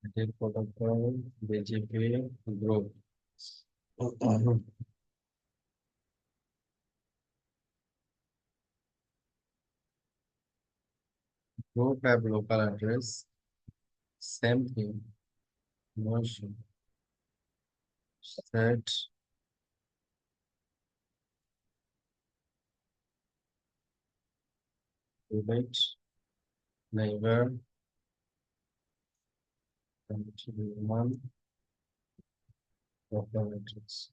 Detail protocol, BGP, group. Group have local address. Same thing. Motion. Set. Limit. Neighbor. One. Local address.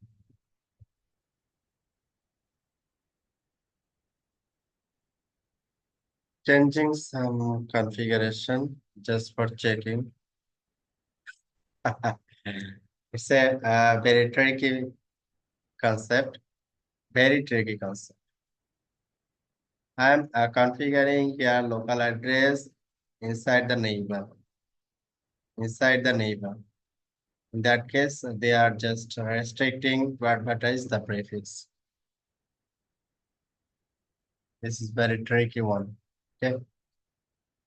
Changing some configuration just for checking. It's a very tricky concept. Very tricky concept. I'm configuring here local address inside the neighbor. Inside the neighbor. In that case, they are just restricting to advertise the prefix. This is very tricky one. Okay.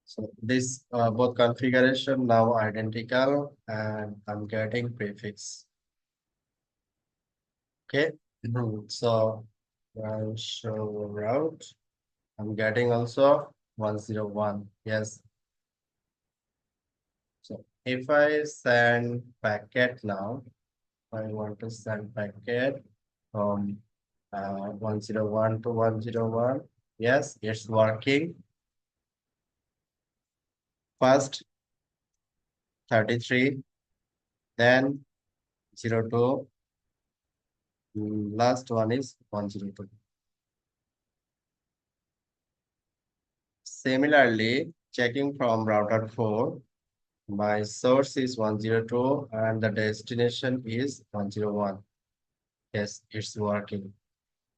So this both configuration now identical and I'm getting prefix. Okay. So show route. I'm getting also 101. Yes. So if I send packet now, I want to send packet from 101 to 101. Yes, it's working. First 33, then 02. Last one is 102. Similarly, checking from router 4, my source is 102 and the destination is 101. Yes, it's working.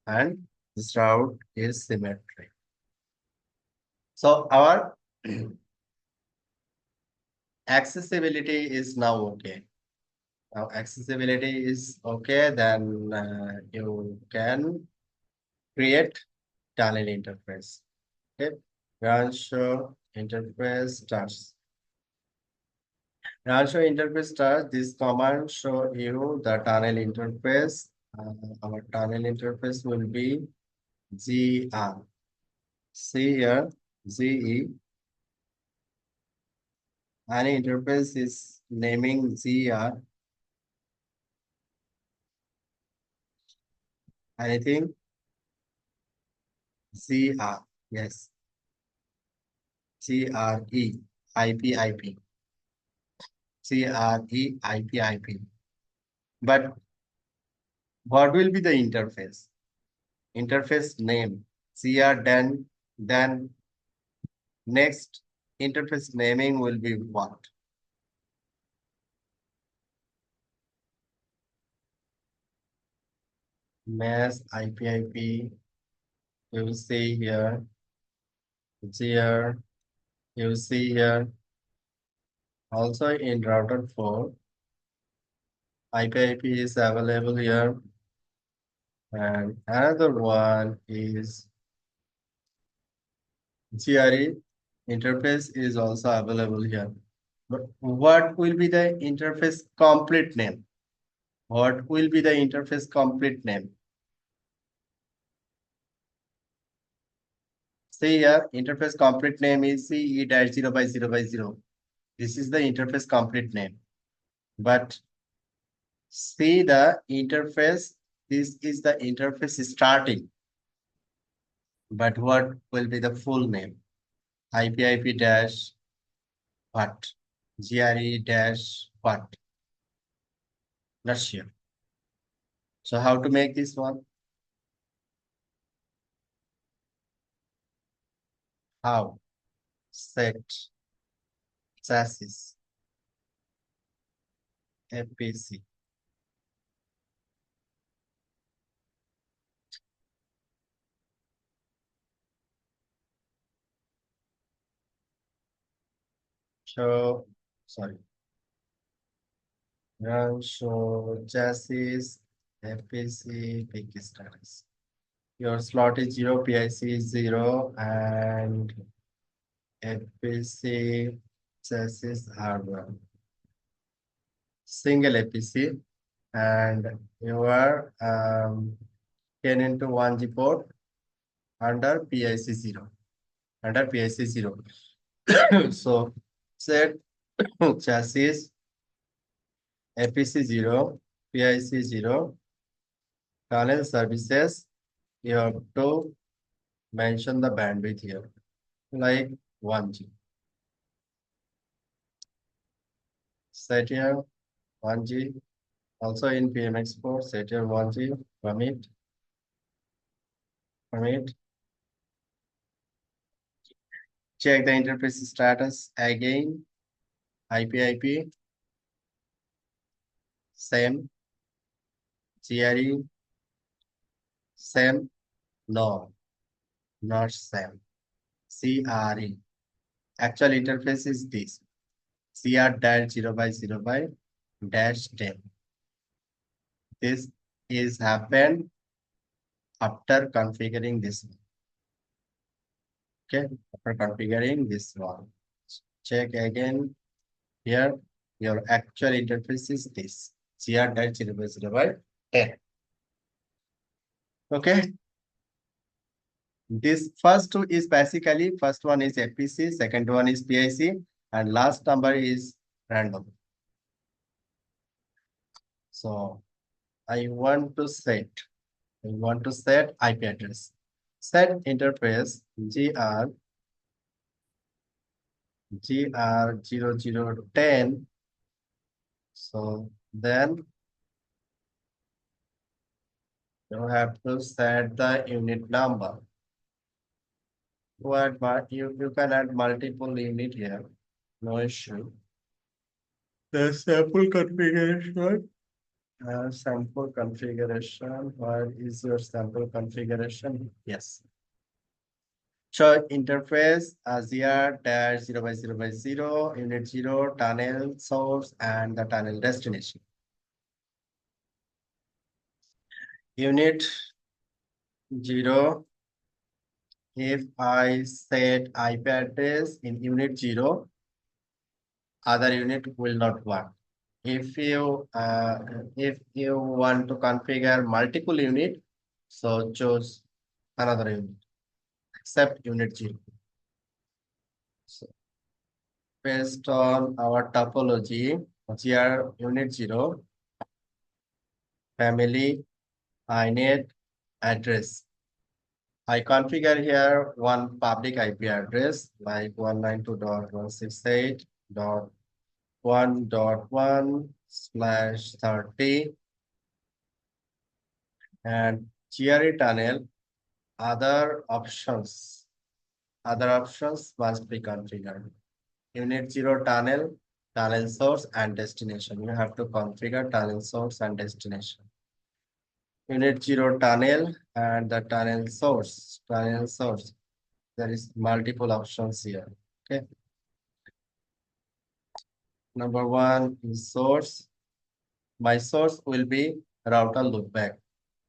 And this route is symmetric. So our accessibility is now okay. Now accessibility is okay, then you can create tunnel interface. Okay, run show interface starts. Run show interface starts. This command show you the tunnel interface. Our tunnel interface will be GR. See here, GE. Any interface is naming GR. Anything CR. Yes, CRE. IP, IP. CRE, IP, IP. But what will be the interface? Interface name. CR, then next interface naming will be what? Mass, IP, IP. You will see here. Here. You will see here. Also in router 4, IP, IP is available here. And another one is GRE interface is also available here. But what will be the interface complete name? What will be the interface complete name? See here, interface complete name is CE-0 by 0 by 0. This is the interface complete name. But see the interface, this is the interface starting. But what will be the full name? IP dash what? GRE dash what? Not sure. So how to make this one? How? Set chassis APC. So, sorry, run show chassis, FPC, pick status. Your slot is 0, PIC is 0, and FPC chassis hardware. Single APC, and your 10 into 1G port under PIC 0. Under PIC 0. So set chassis APC 0, PIC 0, tunnel services. You have to mention the bandwidth here, like 1G. Set here 1G. Also in PM export, set here 1G. Commit. Commit. Check the interface status again. IP, same. GRE, same. No, not same. CRE. Actual interface is this. CR dash 0 by 0 by dash 10. This is happened after configuring this one. Okay, after configuring this one. Check again here. Your actual interface is this. CR dash 0 by 0 by 10. Okay. This first two is basically, first one is FPC, second one is PIC, and last number is random. So I want to set IP address. Set interface GR0010. So then you have to set the unit number. You can add multiple unit here, no issue. The sample configuration. Sample configuration. Where is your sample configuration? Yes. So interface ZR dash 0 by 0 by 0, unit 0, tunnel source, and the tunnel destination. Unit 0, if I set IP address in unit 0, other unit will not work. If you want to configure multiple unit, so choose another unit except unit 0. So based on our topology, GR unit 0, family, inet, address. I configure here one public IP address like 192.168.1.1/30, and GRE tunnel. Other options must be configured. Unit 0 tunnel, tunnel source and destination. You have to configure tunnel source and destination. Unit 0 tunnel and the tunnel source. There is multiple options here. Okay. Number one is source. My source will be router loopback.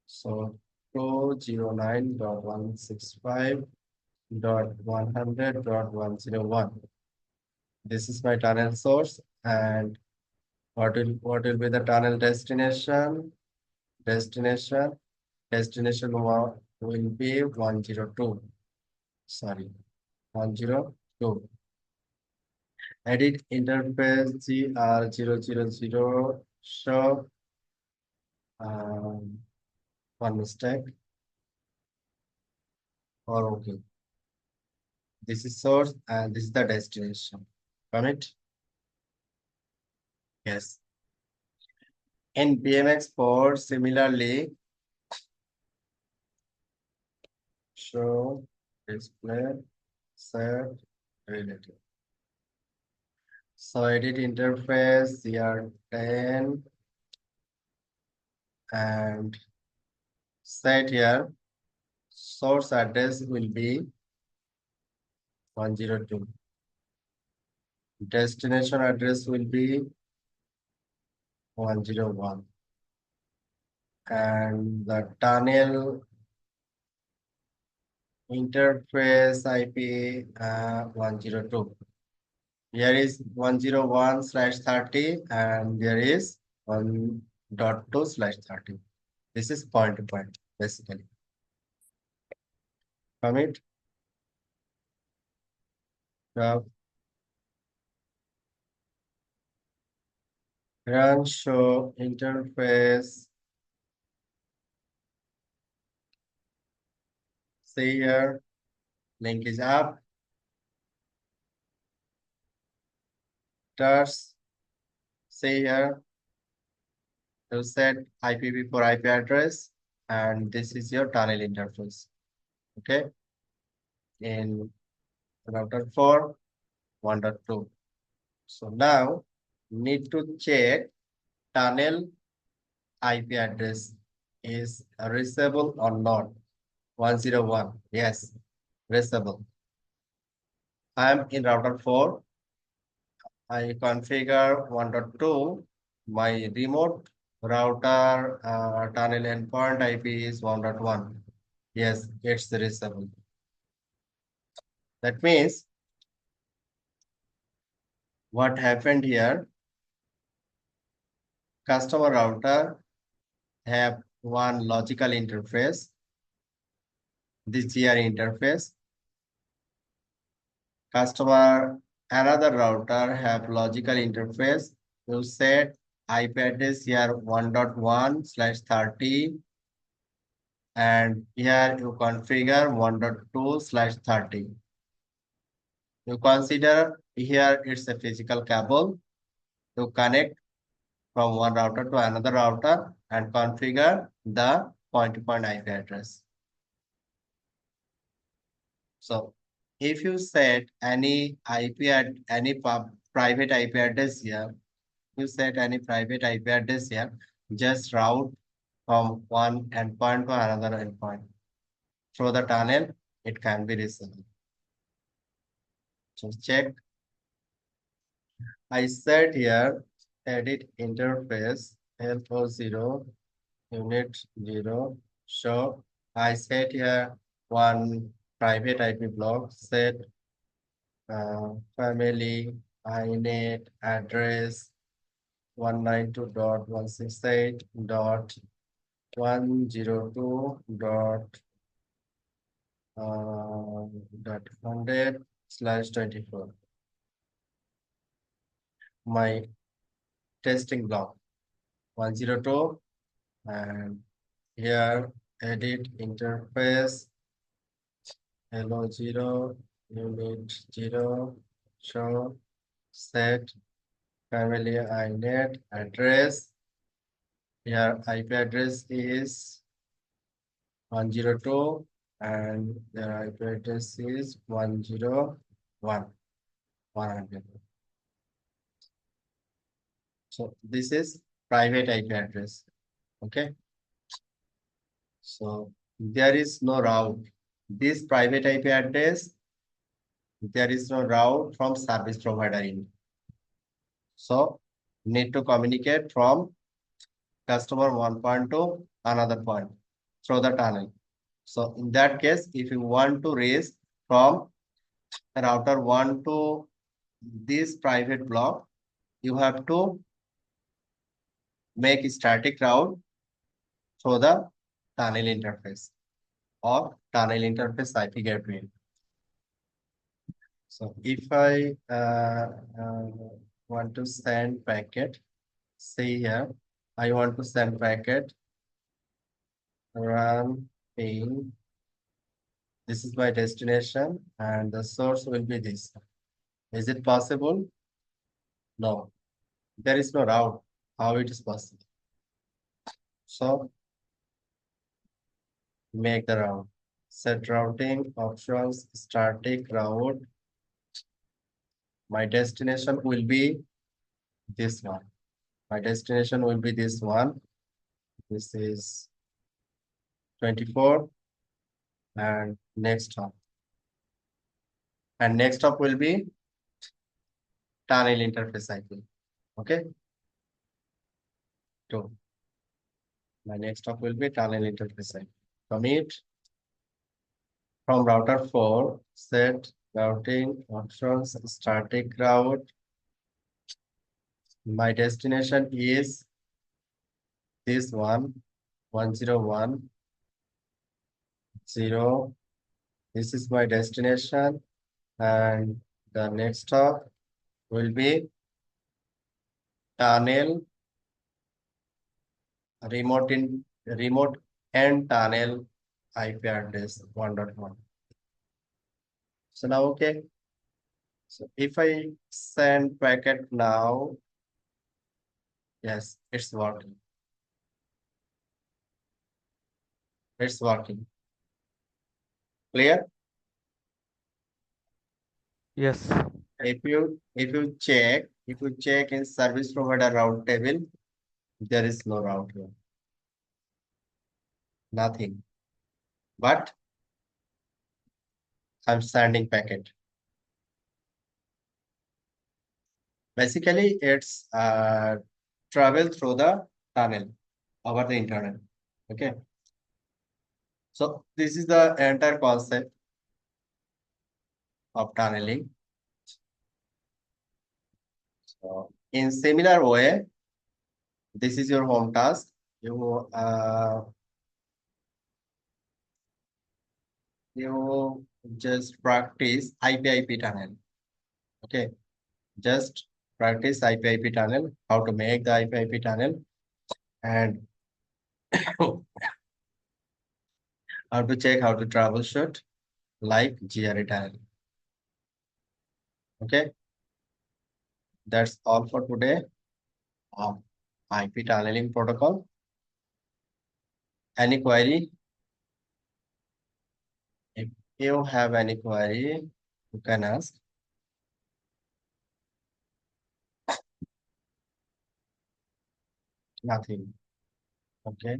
So 209.165.100.101. This is my tunnel source, and what will be the tunnel destination? Destination will be 102. Sorry, 102. Edit interface GR000. Show one mistake. Or okay. This is source and this is the destination. Commit. Yes. In BMX port, similarly, show display set relative. So edit interface CR10 and set here source address will be 102. Destination address will be 101 and the tunnel interface IP 102. Here is 101/30 and there is 1.2/30. This is point to point basically. Commit. Run show interface. See here, link is up. Touch. See here, you set IPv4 IP address, and this is your tunnel interface. Okay, in router 4, 1.2. So now need to check tunnel IP address is reachable or not. 101. Yes, reachable. I am in router 4. I configure 1.2. My remote router tunnel endpoint IP is 1.1. Yes, it's reachable. That means what happened here, customer router have one logical interface, this GR interface. Customer another router have logical interface. You set IP address here 1.1/30 and here you configure 1.2/30. You consider here it's a physical cable. You connect from one router to another router and configure the point-to-point IP address. So if you set any IP at any private IP address here, you set any private IP address here, just route from one endpoint to another endpoint. Through the tunnel, it can be reachable. So check. I said here, edit interface L0 unit 0. So I set here one private IP block, set family inet address 192.168.100/24. My testing block 102 and here edit interface hello 0 unit 0 show set family inet address. Here IP address is 102 and the IP address is 101 100. So this is private IP address. Okay. So there is no route. This private IP address, there is no route from service provider in. So need to communicate from customer one point to another point through the tunnel. So in that case, if you want to raise from router 1 to this private block, you have to make a static route through the tunnel interface or tunnel interface IP gateway. So if I want to send packet, see here, I want to send packet, run ping. This is my destination and the source will be this. Is it possible? No, there is no route. How it is possible? So make the route. Set routing options, static route. My destination will be this one. My destination will be this one. This is 24 and next hop. And next hop will be tunnel interface IP. Okay, so my next stop will be tunnel interface IP. Commit from router 4, set routing options, static route. My destination is this one, 101, 0. This is my destination, and the next stop will be tunnel remote and tunnel IP address 1.1. So now okay. So if I send packet now, yes, it's working. It's working. Clear? Yes. If you check in service provider route table, there is no route here. Nothing. But I'm sending packet. Basically, it's travel through the tunnel over the internet. Okay. So this is the entire concept of tunneling. So in similar way, this is your home task. You just practice IP tunnel. Okay, just practice IP tunnel, how to make the IP tunnel, and how to check how to troubleshoot like GRE tunnel. Okay, that's all for today of IP tunneling protocol. Any query? If you have any query, you can ask. Nothing. Okay.